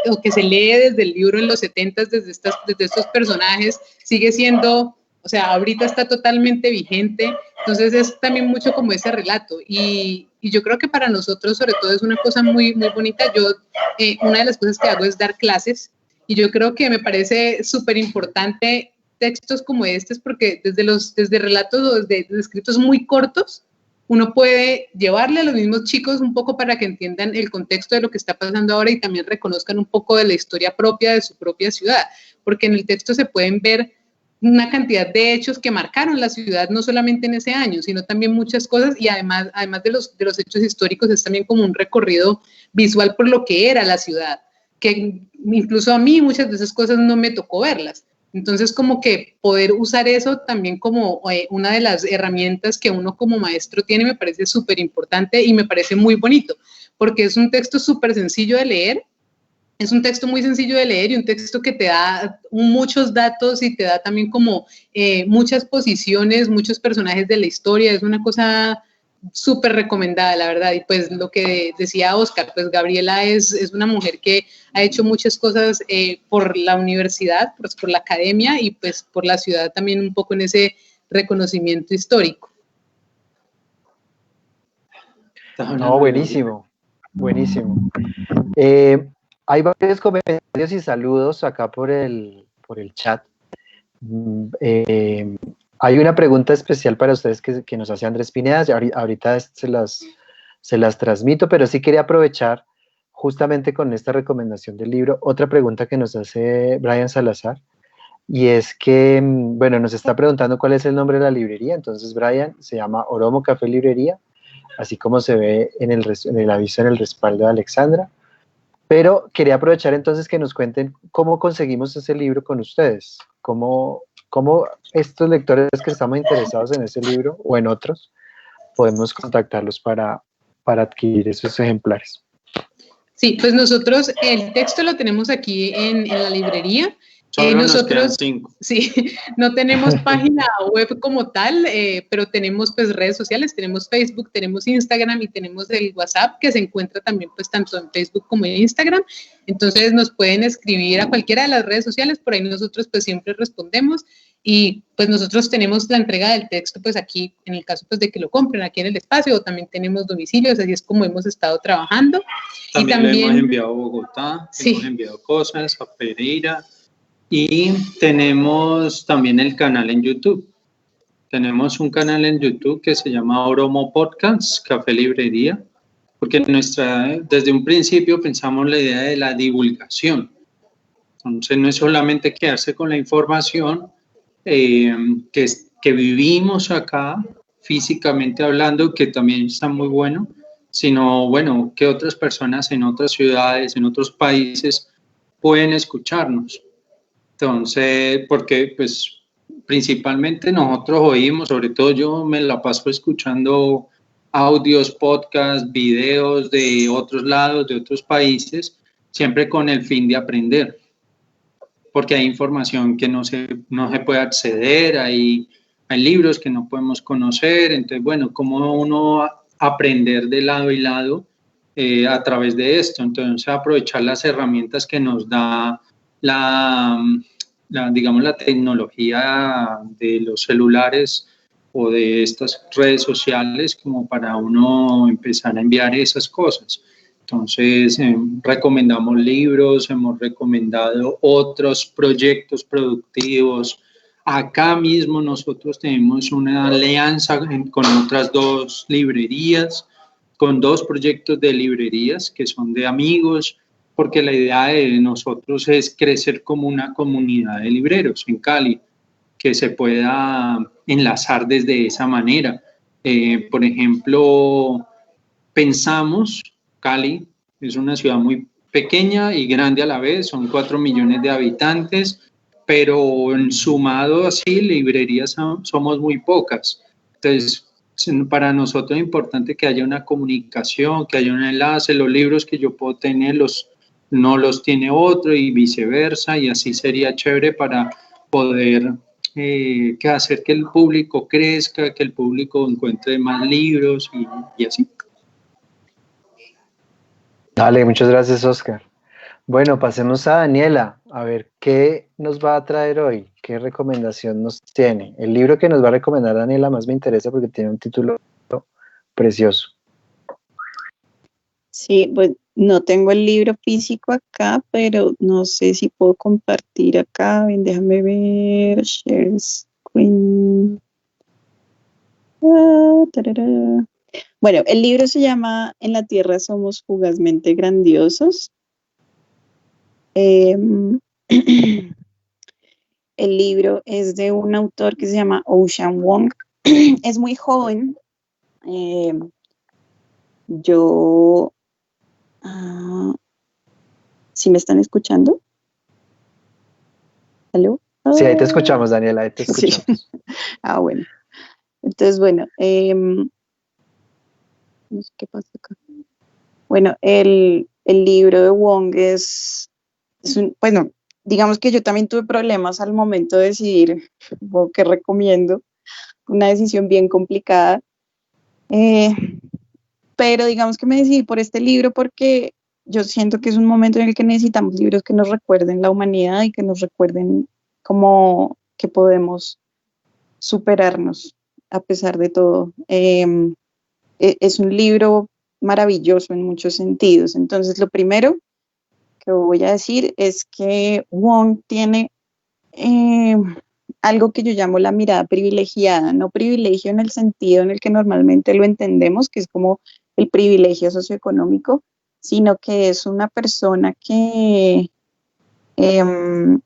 Speaker 4: o que se lee desde el libro en los 70s, desde estos personajes, sigue siendo, o sea, ahorita está totalmente vigente. Entonces es también mucho como ese relato. Y yo creo que para nosotros, sobre todo, es una cosa muy, muy bonita. Yo, una de las cosas que hago es dar clases, y yo creo que me parece súper importante textos como estos, porque desde relatos o desde escritos muy cortos, uno puede llevarle a los mismos chicos un poco para que entiendan el contexto de lo que está pasando ahora y también reconozcan un poco de la historia propia de su propia ciudad, porque en el texto se pueden ver una cantidad de hechos que marcaron la ciudad, no solamente en ese año, sino también muchas cosas, y además de los hechos históricos, es también como un recorrido visual por lo que era la ciudad, que incluso a mí muchas de esas cosas no me tocó verlas. Entonces, como que poder usar eso también como una de las herramientas que uno como maestro tiene, me parece súper importante y me parece muy bonito, porque es un texto súper sencillo de leer. Es un texto muy sencillo de leer y un texto que te da muchos datos y te da también como muchas posiciones, muchos personajes de la historia. Es una cosa súper recomendada, la verdad. Y pues lo que decía Oscar, pues Gabriela es una mujer que ha hecho muchas cosas por la universidad, pues por la academia y pues por la ciudad también un poco en ese reconocimiento histórico.
Speaker 2: No, buenísimo, buenísimo. Hay varios comentarios y saludos acá por el chat. Hay una pregunta especial para ustedes que nos hace Andrés Pineda. Ahorita se las transmito, pero sí quería aprovechar justamente con esta recomendación del libro otra pregunta que nos hace Brian Salazar, y es que, bueno, nos está preguntando cuál es el nombre de la librería. Entonces, Brian, se llama Oromo Café Librería, así como se ve en el aviso en el respaldo de Alexandra. Pero quería aprovechar entonces que nos cuenten cómo conseguimos ese libro con ustedes, cómo estos lectores que estamos interesados en ese libro o en otros, podemos contactarlos para adquirir esos ejemplares.
Speaker 4: Sí, pues nosotros el texto lo tenemos aquí en la librería.
Speaker 3: Nosotros,
Speaker 4: sí, no tenemos página web como tal, pero tenemos pues redes sociales, tenemos Facebook, tenemos Instagram y tenemos el WhatsApp, que se encuentra también pues tanto en Facebook como en Instagram. Entonces nos pueden escribir a cualquiera de las redes sociales, por ahí nosotros pues siempre respondemos, y pues nosotros tenemos la entrega del texto pues aquí, en el caso pues de que lo compren aquí en el espacio, o también tenemos domicilios, así es como hemos estado trabajando.
Speaker 3: También le hemos enviado a Bogotá, sí. Hemos enviado cosas a Pereira. Y tenemos también el canal en YouTube. Tenemos un canal en YouTube que se llama Oromo Podcast, Café Librería, porque desde un principio pensamos la idea de la divulgación. Entonces no es solamente quedarse con la información que vivimos acá, físicamente hablando, que también está muy bueno, sino, bueno, que otras personas en otras ciudades, en otros países pueden escucharnos. Entonces, porque pues principalmente nosotros oímos, sobre todo yo me la paso escuchando audios, podcasts, videos de otros lados, de otros países, siempre con el fin de aprender, porque hay información que no se puede acceder, hay libros que no podemos conocer. Entonces, bueno, ¿cómo uno aprender de lado y lado a través de esto? Entonces, aprovechar las herramientas que nos da digamos, la tecnología de los celulares o de estas redes sociales, como para uno empezar a enviar esas cosas. Entonces, recomendamos libros, hemos recomendado otros proyectos productivos. Acá mismo nosotros tenemos una alianza con otras 2 librerías, con 2 proyectos de librerías que son de amigos, porque la idea de nosotros es crecer como una comunidad de libreros en Cali, que se pueda enlazar desde esa manera. Por ejemplo, pensamos, Cali es una ciudad muy pequeña y grande a la vez, son 4 millones de habitantes, pero sumado así, librerías somos muy pocas. Entonces, para nosotros es importante que haya una comunicación, que haya un enlace. Los libros que yo puedo tener no los tiene otro y viceversa, y así sería chévere para poder hacer que el público crezca, que el público encuentre más libros y así.
Speaker 2: Dale, muchas gracias, Oscar. Bueno, pasemos a Daniela, a ver qué nos va a traer hoy, qué recomendación nos tiene. El libro que nos va a recomendar Daniela más me interesa porque tiene un título precioso.
Speaker 5: Sí, pues no tengo el libro físico acá, pero no sé si puedo compartir acá. Ven, déjame ver. Share screen. Tarara. Bueno, el libro se llama En la Tierra somos fugazmente grandiosos. El libro es de un autor que se llama Ocean Wong. Es muy joven. Yo, ¿sí me están escuchando? ¿Aló?
Speaker 2: Sí, ahí te escuchamos, Daniela, ahí te escuchamos.
Speaker 5: Sí. Bueno. Entonces, bueno, no sé qué pasa acá. Bueno, el libro de Wong es bueno, digamos que yo también tuve problemas al momento de decidir qué recomiendo, una decisión bien complicada, pero digamos que me decidí por este libro porque yo siento que es un momento en el que necesitamos libros que nos recuerden la humanidad y que nos recuerden cómo que podemos superarnos a pesar de todo. Es un libro maravilloso en muchos sentidos. Entonces, lo primero que voy a decir es que Wong tiene algo que yo llamo la mirada privilegiada, no privilegio en el sentido en el que normalmente lo entendemos, que es como el privilegio socioeconómico, sino que es una persona que tiene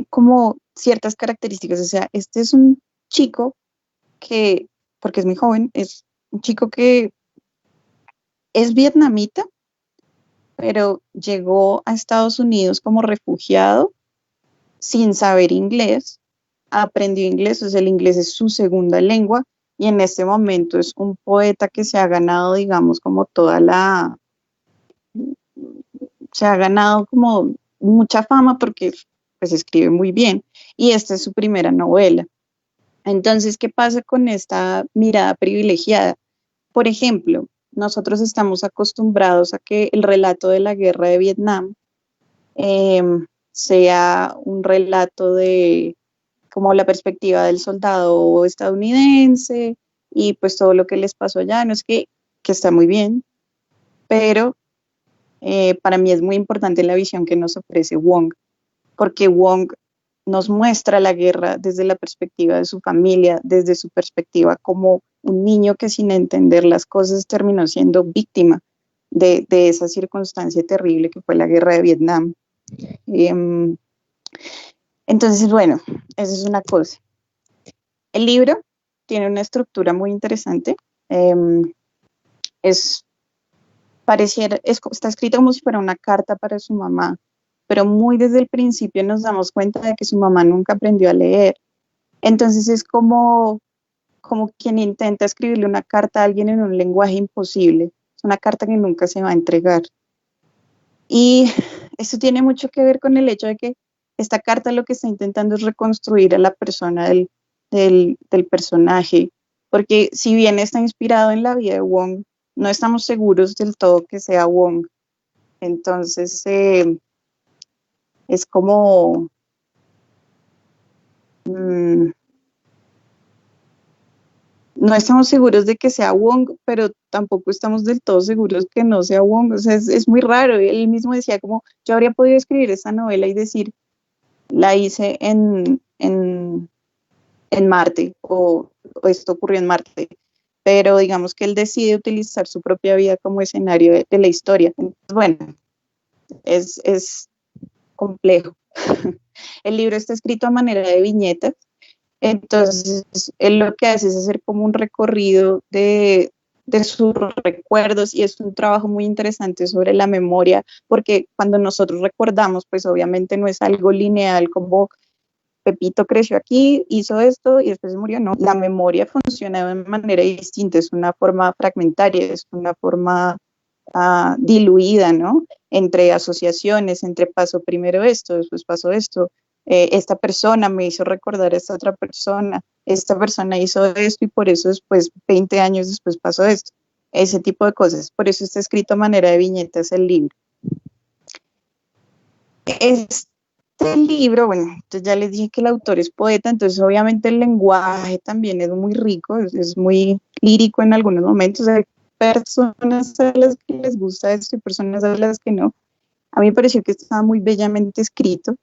Speaker 5: como ciertas características. O sea, este es un chico que, porque es muy joven, es un chico que es vietnamita, pero llegó a Estados Unidos como refugiado sin saber inglés, aprendió inglés, o sea, el inglés es su segunda lengua y en este momento es un poeta que se ha ganado, digamos, como se ha ganado como mucha fama porque pues escribe muy bien y esta es su primera novela. Entonces, ¿qué pasa con esta mirada privilegiada? Por ejemplo, nosotros estamos acostumbrados a que el relato de la guerra de Vietnam sea un relato de como la perspectiva del soldado estadounidense y pues todo lo que les pasó allá. No es que está muy bien, pero para mí es muy importante la visión que nos ofrece Wong, porque Wong nos muestra la guerra desde la perspectiva de su familia, desde su perspectiva como un niño que sin entender las cosas terminó siendo víctima de esa circunstancia terrible que fue la guerra de Vietnam. Entonces, bueno, esa es una cosa. El libro tiene una estructura muy interesante. Está escrito como si fuera una carta para su mamá, pero muy desde el principio nos damos cuenta de que su mamá nunca aprendió a leer. Entonces es como quien intenta escribirle una carta a alguien en un lenguaje imposible. Es una carta que nunca se va a entregar. Y eso tiene mucho que ver con el hecho de que esta carta lo que está intentando es reconstruir a la persona del personaje, porque si bien está inspirado en la vida de Wong, no estamos seguros del todo que sea Wong. Entonces, es como... no estamos seguros de que sea Wong, pero tampoco estamos del todo seguros que no sea Wong. O sea, es muy raro. Él mismo decía como, yo habría podido escribir esta novela y decir, la hice en Marte, o esto ocurrió en Marte. Pero digamos que él decide utilizar su propia vida como escenario de la historia. Entonces, bueno, es complejo. El libro está escrito a manera de viñetas. Entonces, él lo que hace es hacer como un recorrido de sus recuerdos y es un trabajo muy interesante sobre la memoria, porque cuando nosotros recordamos, pues obviamente no es algo lineal como Pepito creció aquí, hizo esto y después murió, no. La memoria funciona de manera distinta, es una forma fragmentaria, es una forma diluida, ¿no? Entre asociaciones, entre pasó primero esto, después pasó esto. Esta persona me hizo recordar a esta otra persona, esta persona hizo esto y por eso después, 20 años después pasó esto. ese tipo de cosas. Por eso está escrito a manera de viñetas el libro. Este libro, bueno, entonces ya les dije que el autor es poeta, entonces obviamente el lenguaje también es muy rico, es muy lírico en algunos momentos. Hay personas a las que les gusta esto y personas a las que no. A mí me pareció que estaba muy bellamente escrito.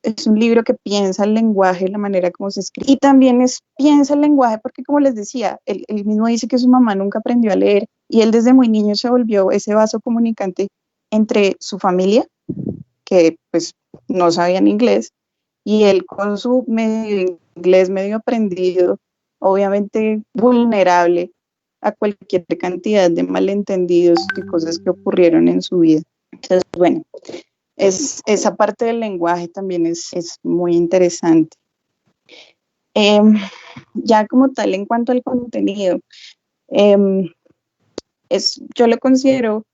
Speaker 5: Es un libro que piensa el lenguaje, la manera como se escribe. Y también piensa el lenguaje porque, como les decía, él mismo dice que su mamá nunca aprendió a leer y él desde muy niño se volvió ese vaso comunicante entre su familia, que pues no sabían inglés, y él con su medio inglés medio aprendido, obviamente vulnerable a cualquier cantidad de malentendidos y cosas que ocurrieron en su vida. Entonces, bueno, esa parte del lenguaje también es muy interesante. Ya como tal, en cuanto al contenido, yo lo considero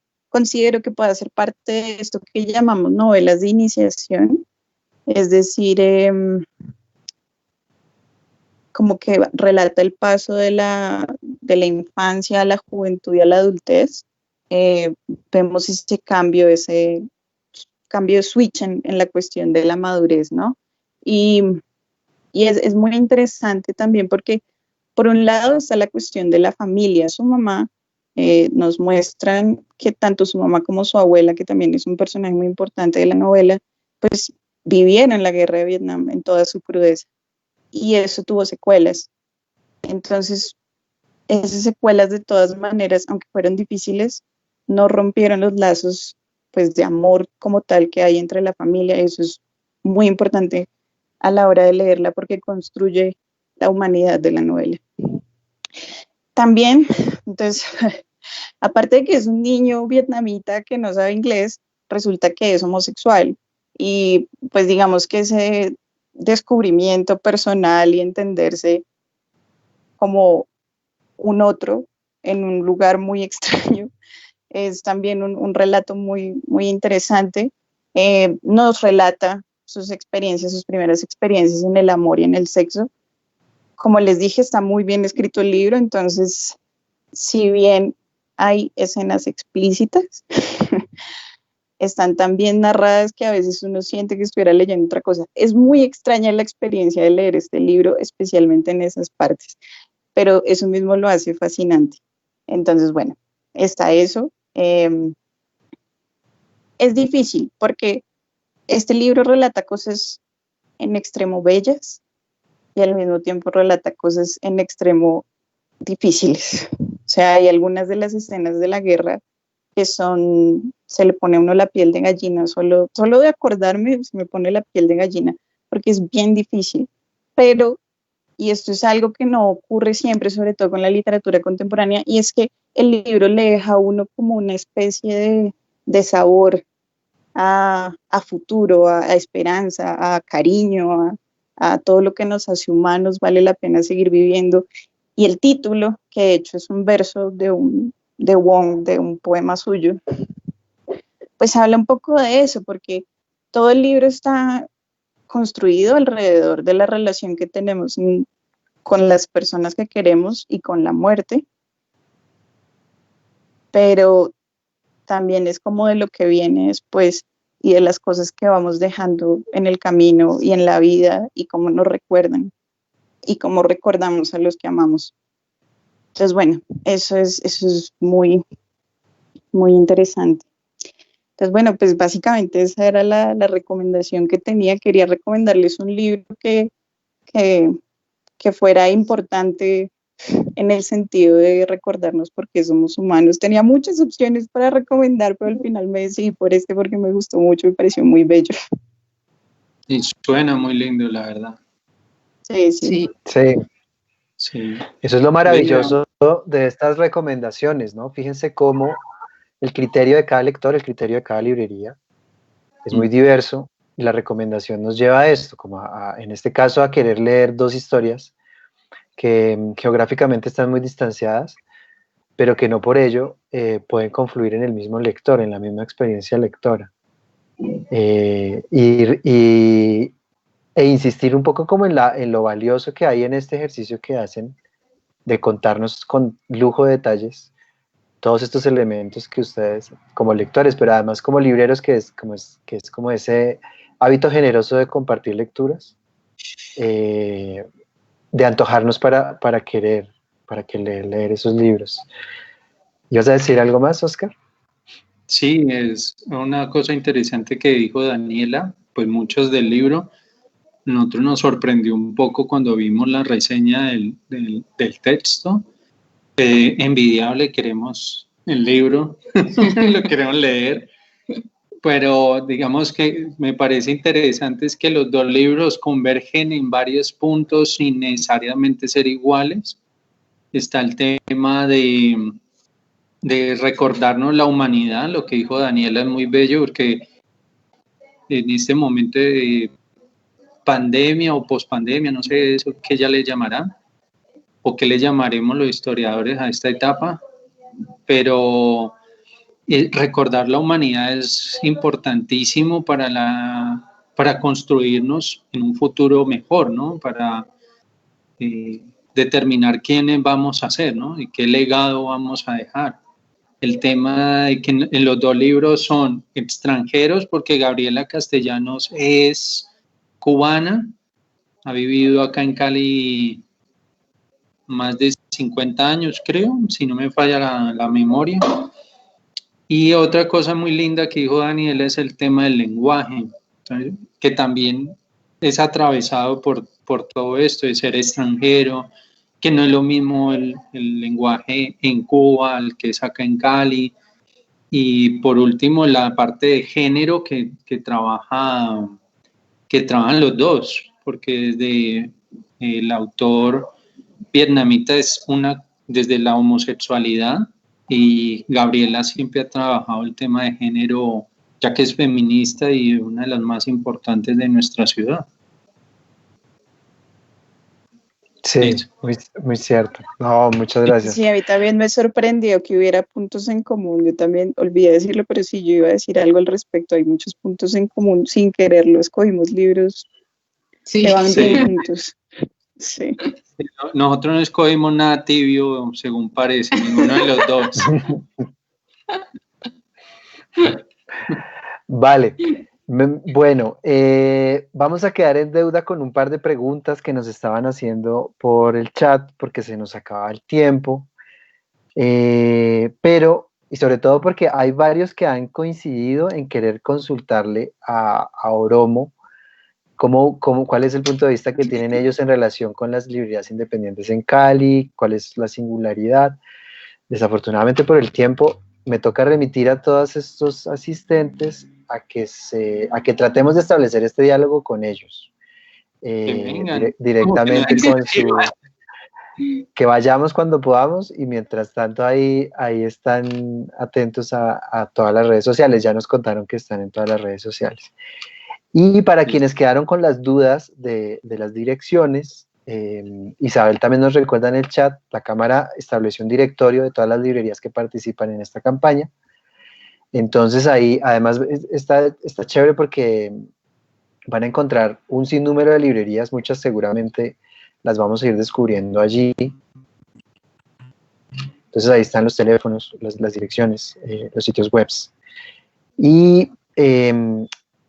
Speaker 5: que puede ser parte de esto que llamamos novelas de iniciación, es decir, como que relata el paso de la infancia a la juventud y a la adultez. Vemos ese cambio de switch en la cuestión de la madurez, ¿no? Y es muy interesante también porque, por un lado, está la cuestión de la familia. Su mamá, nos muestran que tanto su mamá como su abuela, que también es un personaje muy importante de la novela, pues vivieron la guerra de Vietnam en toda su crudeza. Y eso tuvo secuelas. Entonces, esas secuelas, de todas maneras, aunque fueron difíciles, no rompieron los lazos, pues, de amor como tal que hay entre la familia. Eso es muy importante a la hora de leerla porque construye la humanidad de la novela. También, entonces, aparte de que es un niño vietnamita que no sabe inglés, resulta que es homosexual. Y pues digamos que ese descubrimiento personal y entenderse como un otro en un lugar muy extraño es también un relato muy, muy interesante. Nos relata sus primeras experiencias en el amor y en el sexo. Como les dije, está muy bien escrito el libro, entonces, si bien hay escenas explícitas, están tan bien narradas que a veces uno siente que estuviera leyendo otra cosa. Es muy extraña la experiencia de leer este libro, especialmente en esas partes, pero eso mismo lo hace fascinante. Entonces, bueno, está eso. Es difícil porque este libro relata cosas en extremo bellas y al mismo tiempo relata cosas en extremo difíciles. O sea, hay algunas de las escenas de la guerra que se le pone a uno la piel de gallina, solo de acordarme se me pone la piel de gallina, porque es bien difícil. Pero, y esto es algo que no ocurre siempre, sobre todo con la literatura contemporánea, y es que el libro le deja a uno como una especie de sabor a futuro, a esperanza, a cariño, a todo lo que nos hace humanos, vale la pena seguir viviendo. Y el título, que de hecho es un verso de Wong, de un poema suyo, pues habla un poco de eso, porque todo el libro está construido alrededor de la relación que tenemos con las personas que queremos y con la muerte, pero también es como de lo que viene después y de las cosas que vamos dejando en el camino y en la vida y cómo nos recuerdan y cómo recordamos a los que amamos. Entonces, bueno, eso es muy, muy interesante. Entonces, bueno, pues básicamente esa era la recomendación que tenía. Quería recomendarles un libro que fuera importante en el sentido de recordarnos por qué somos humanos. Tenía muchas opciones para recomendar, pero al final me decidí por este porque me gustó mucho y pareció muy bello.
Speaker 3: Y suena muy lindo, la verdad.
Speaker 5: Sí.
Speaker 2: Eso es lo maravilloso de estas recomendaciones, ¿no? Fíjense cómo el criterio de cada lector, el criterio de cada librería es muy diverso y la recomendación nos lleva a esto, como en este caso a querer leer dos historias que geográficamente están muy distanciadas, pero que no por ello pueden confluir en el mismo lector, en la misma experiencia lectora. E insistir un poco como en lo valioso que hay en este ejercicio que hacen de contarnos con lujo de detalles todos estos elementos que ustedes, como lectores, pero además como libreros, que es como ese hábito generoso de compartir lecturas, de antojarnos para leer esos libros. ¿Ibas a decir algo más, Oscar?
Speaker 3: Sí, es una cosa interesante que dijo Daniela, pues muchos del libro. Nosotros nos sorprendió un poco cuando vimos la reseña del texto. Envidiable, queremos el libro, lo queremos leer, pero digamos que me parece interesante es que los dos libros convergen en varios puntos sin necesariamente ser iguales. Está el tema de recordarnos la humanidad, lo que dijo Daniela es muy bello, porque en este momento de pandemia o pospandemia, no sé eso que ella le llamará, o que le llamaremos los historiadores a esta etapa, pero recordar la humanidad es importantísimo para construirnos en un futuro mejor, ¿no? Para determinar quiénes vamos a ser, ¿no? Y qué legado vamos a dejar. El tema de que en los dos libros son extranjeros, porque Gabriela Castellanos es cubana, ha vivido acá en Cali más de 50 años, creo, si no me falla la memoria. Y otra cosa muy linda que dijo Daniel es el tema del lenguaje, ¿sabes? Que también es atravesado por todo esto de ser extranjero, que no es lo mismo el lenguaje en Cuba, el que es acá en Cali. Y por último, la parte de género que trabajan los dos, porque desde el autor vietnamita es desde la homosexualidad, y Gabriela siempre ha trabajado el tema de género, ya que es feminista y una de las más importantes de nuestra ciudad.
Speaker 2: Sí, muy, muy cierto. No, muchas gracias.
Speaker 5: Sí, a mí también me sorprendió que hubiera puntos en común. Yo también olvidé decirlo, pero sí, yo iba a decir algo al respecto. Hay muchos puntos en común. Sin quererlo, escogimos libros que van bien juntos. Sí.
Speaker 3: Nosotros no escogimos nada tibio, según parece, ninguno de los dos.
Speaker 2: Vale. Bueno, vamos a quedar en deuda con un par de preguntas que nos estaban haciendo por el chat porque se nos acaba el tiempo, pero, y sobre todo porque hay varios que han coincidido en querer consultarle a Oromo cuál es el punto de vista que tienen ellos en relación con las librerías independientes en Cali, cuál es la singularidad. Desafortunadamente por el tiempo me toca remitir a todos estos asistentes a que tratemos de establecer este diálogo con ellos, directamente con que vayamos cuando podamos, y mientras tanto ahí están atentos a todas las redes sociales. Ya nos contaron que están en todas las redes sociales. Y para quienes quedaron con las dudas de las direcciones, Isabel también nos recuerda en el chat, la Cámara estableció un directorio de todas las librerías que participan en esta campaña. Entonces ahí además está chévere porque van a encontrar un sinnúmero de librerías, muchas seguramente las vamos a ir descubriendo allí. Entonces ahí están los teléfonos, las direcciones, los sitios web. Y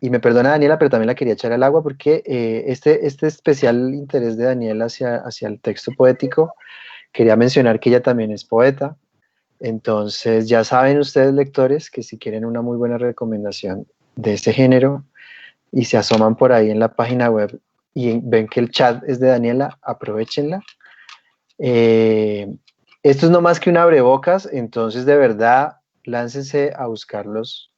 Speaker 2: me perdona Daniela, pero también la quería echar al agua porque este especial interés de Daniela hacia el texto poético, quería mencionar que ella también es poeta. Entonces ya saben ustedes, lectores, que si quieren una muy buena recomendación de este género y se asoman por ahí en la página web y ven que el chat es de Daniela, aprovechenla. Esto es no más que un abrebocas, entonces de verdad láncense a buscarlos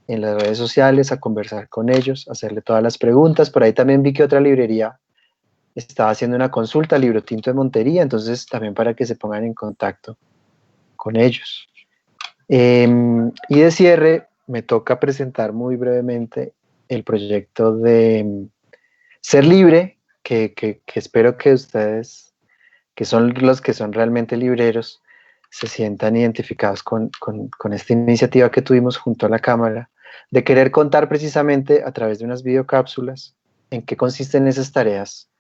Speaker 2: en las redes sociales, a conversar con ellos, a hacerle todas las preguntas. Por ahí también vi que otra librería estaba haciendo una consulta, Libro Tinto de Montería, entonces también para que se pongan en contacto con ellos. Y de cierre, me toca presentar muy brevemente el proyecto de Ser Libre, que espero que ustedes, que son los que son realmente libreros, se sientan identificados con esta iniciativa que tuvimos junto a la Cámara, de querer contar precisamente a través de unas videocápsulas en qué consisten esas tareas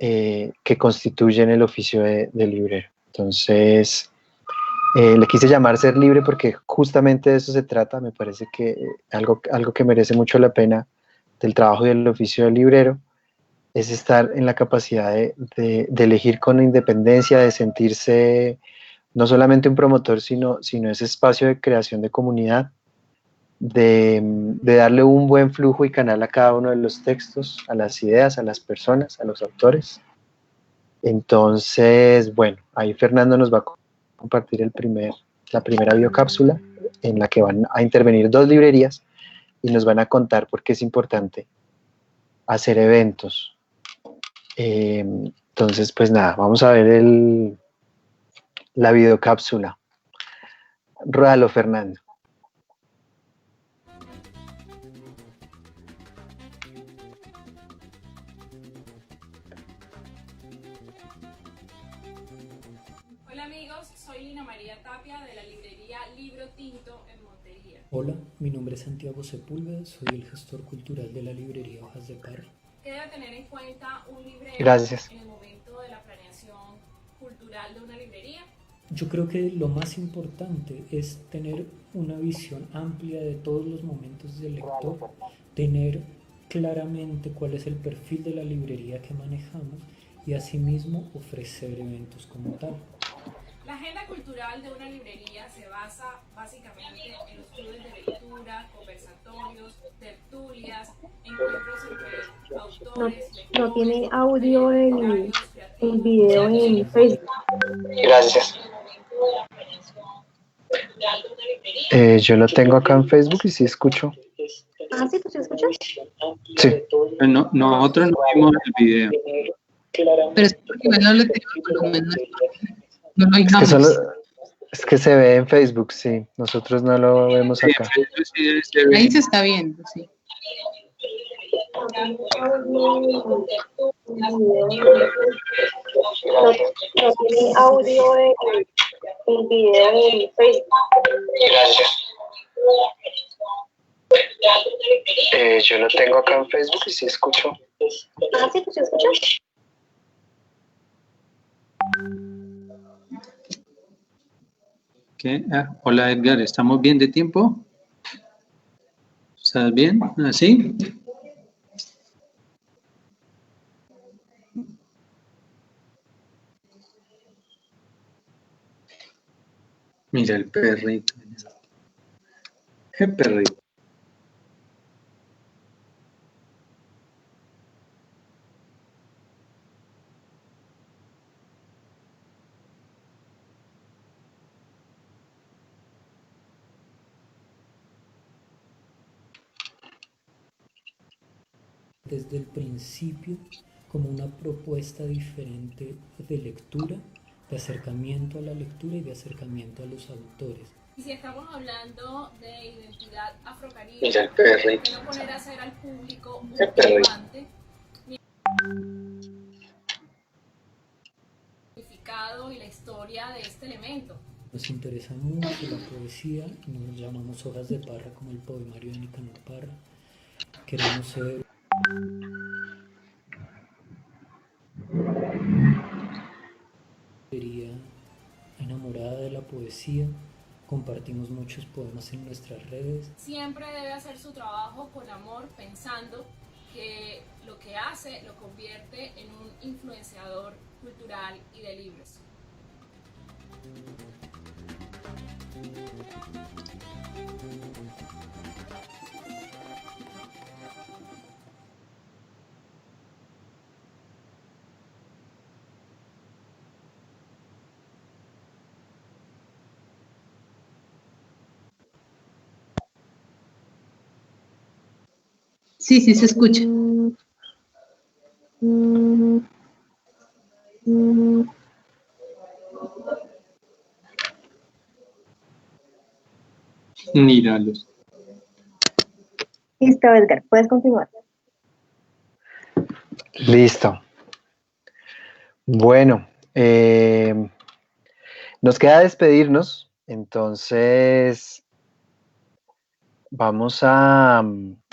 Speaker 2: que constituyen el oficio de librero. Entonces, le quise llamar Ser Libre porque justamente de eso se trata. Me parece que algo que merece mucho la pena del trabajo y del oficio del librero es estar en la capacidad de elegir con independencia, de sentirse no solamente un promotor, sino ese espacio de creación de comunidad, de darle un buen flujo y canal a cada uno de los textos, a las ideas, a las personas, a los autores. Entonces, bueno, ahí Fernando nos va a compartir la primera biocápsula en la que van a intervenir 2 librerías y nos van a contar por qué es importante hacer eventos. Entonces, pues nada, vamos a ver la videocápsula. Ródalo, Fernando.
Speaker 6: Hola amigos, soy Lina María Tapia de la librería Libro Tinto en Montería.
Speaker 7: Hola, mi nombre es Santiago Sepúlveda, soy el gestor cultural de la librería Hojas de Parra.
Speaker 6: ¿Qué debe tener en cuenta un librero
Speaker 2: Gracias.
Speaker 6: en el momento de la planeación cultural de una librería?
Speaker 7: Yo creo que lo más importante es tener una visión amplia de todos los momentos del lector, tener claramente cuál es el perfil de la librería que manejamos y asimismo ofrecer eventos como tal.
Speaker 6: La agenda cultural de una librería se basa básicamente en los clubes de lectura, conversatorios, tertulias, encuentros entre autores,
Speaker 8: no tiene audio el video en Facebook.
Speaker 2: Gracias. Yo lo tengo acá en Facebook y sí escucho.
Speaker 8: Ah, sí, ¿tú sí escuchas?
Speaker 2: Sí.
Speaker 3: No, nosotros no vimos el video.
Speaker 4: Pero es porque no lo tenemos volumen, no lo oigamos.
Speaker 2: Es que se ve en Facebook, sí. Nosotros no lo vemos acá.
Speaker 4: Ahí se está viendo, sí.
Speaker 8: No tiene audio el video en Facebook.
Speaker 2: Gracias. Yo lo tengo acá en Facebook y sí escucho.
Speaker 8: Ah, sí, ¿tú sí escuchas?
Speaker 3: ¿Qué? Hola Edgar, ¿estamos bien de tiempo? ¿Estás bien? ¿Así? Mira el perrito. El perrito.
Speaker 7: Desde el principio como una propuesta diferente de lectura, de acercamiento a la lectura y de acercamiento a los autores.
Speaker 6: Y si estamos hablando de identidad afrocaribe,
Speaker 2: Mira el perrito.
Speaker 6: ¿por qué no poner a hacer al público un
Speaker 2: El perrito.
Speaker 6: debate significado y la historia de este elemento?
Speaker 7: Nos interesa mucho la poesía, nos llamamos Hojas de Parra como el poemario de Nicanor Parra. Queremos ser enamorada de la poesía, compartimos muchos poemas en nuestras redes.
Speaker 6: Siempre debe hacer su trabajo con amor, pensando que lo que hace lo convierte en un influenciador cultural y de libros.
Speaker 4: Sí, sí se escucha.
Speaker 3: Míralos.
Speaker 8: Listo, Edgar, puedes continuar.
Speaker 2: Listo. Bueno, nos queda despedirnos, entonces vamos a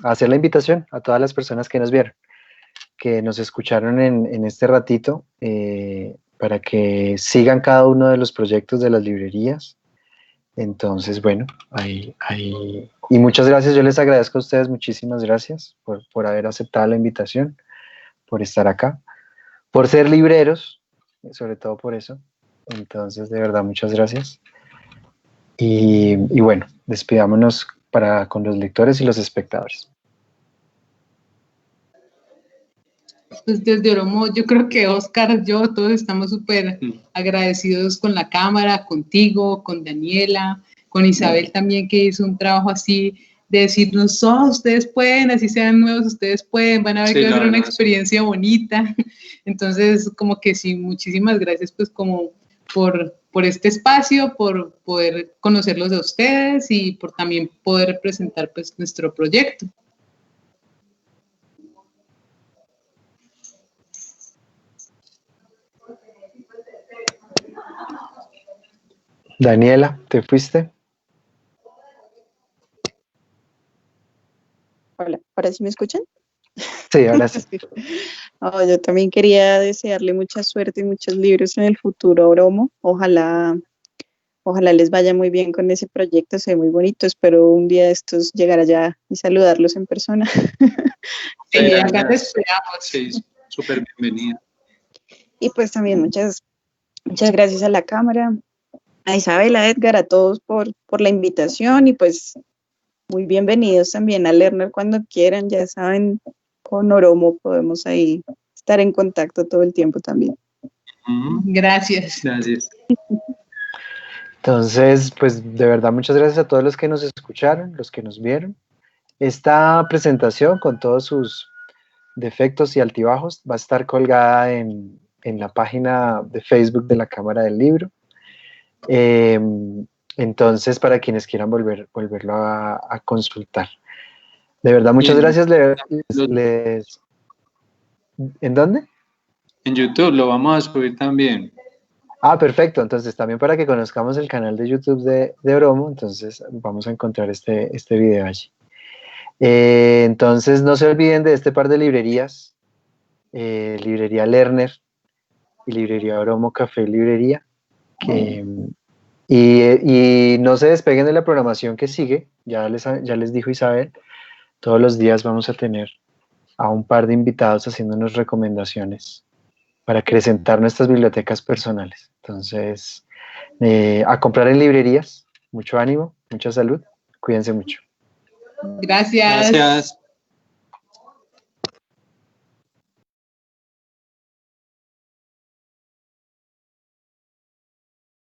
Speaker 2: hacer la invitación a todas las personas que nos vieron. que nos escucharon en este ratito, para que sigan cada uno de los proyectos de las librerías. Entonces, bueno, y muchas gracias, yo les agradezco a ustedes, muchísimas gracias por haber aceptado la invitación, por estar acá, por ser libreros, sobre todo por eso. Entonces, de verdad, muchas gracias. Y bueno, despidámonos con los lectores y los espectadores.
Speaker 4: Pues desde Oromo, yo creo que Oscar, yo, todos estamos súper agradecidos con la cámara, contigo, con Daniela, con Isabel también, que hizo un trabajo así de decirnos, ustedes pueden, así sean nuevos, ustedes pueden, van a ver que va a ser una experiencia bonita. Entonces, como que sí, muchísimas gracias pues como por este espacio, por poder conocerlos a ustedes y por también poder presentar pues nuestro proyecto.
Speaker 2: Daniela, ¿te fuiste?
Speaker 5: Hola, ¿ahora sí me escuchan?
Speaker 2: Sí, ahora sí.
Speaker 5: Oh, yo también quería desearle mucha suerte y muchos libros en el futuro a Oromo. Ojalá les vaya muy bien con ese proyecto, se ve muy bonito. Espero un día de estos llegar allá y saludarlos en persona.
Speaker 4: Sí, acá te esperamos.
Speaker 3: Sí, súper bienvenida.
Speaker 5: Y pues también muchas gracias a la cámara, a Isabel, a Edgar, a todos por la invitación y pues muy bienvenidos también a Lerner cuando quieran, ya saben, con Oromo podemos ahí estar en contacto todo el tiempo también.
Speaker 4: Gracias.
Speaker 3: Gracias.
Speaker 2: Entonces, pues de verdad muchas gracias a todos los que nos escucharon, los que nos vieron. Esta presentación con todos sus defectos y altibajos va a estar colgada en la página de Facebook de la Cámara del Libro. Entonces, para quienes quieran volverlo a consultar. De verdad, muchas gracias. ¿En dónde?
Speaker 3: En YouTube, lo vamos a subir también.
Speaker 2: Ah, perfecto. Entonces, también para que conozcamos el canal de YouTube de Oromo, entonces vamos a encontrar este video allí. Entonces, no se olviden de este par de librerías, Librería Lerner y Librería Oromo Café Librería, y no se despeguen de la programación que sigue. Ya les dijo Isabel, todos los días vamos a tener a un par de invitados haciéndonos recomendaciones para acrecentar nuestras bibliotecas personales. Entonces, a comprar en librerías, mucho ánimo, mucha salud, cuídense mucho.
Speaker 4: Gracias.
Speaker 3: Gracias.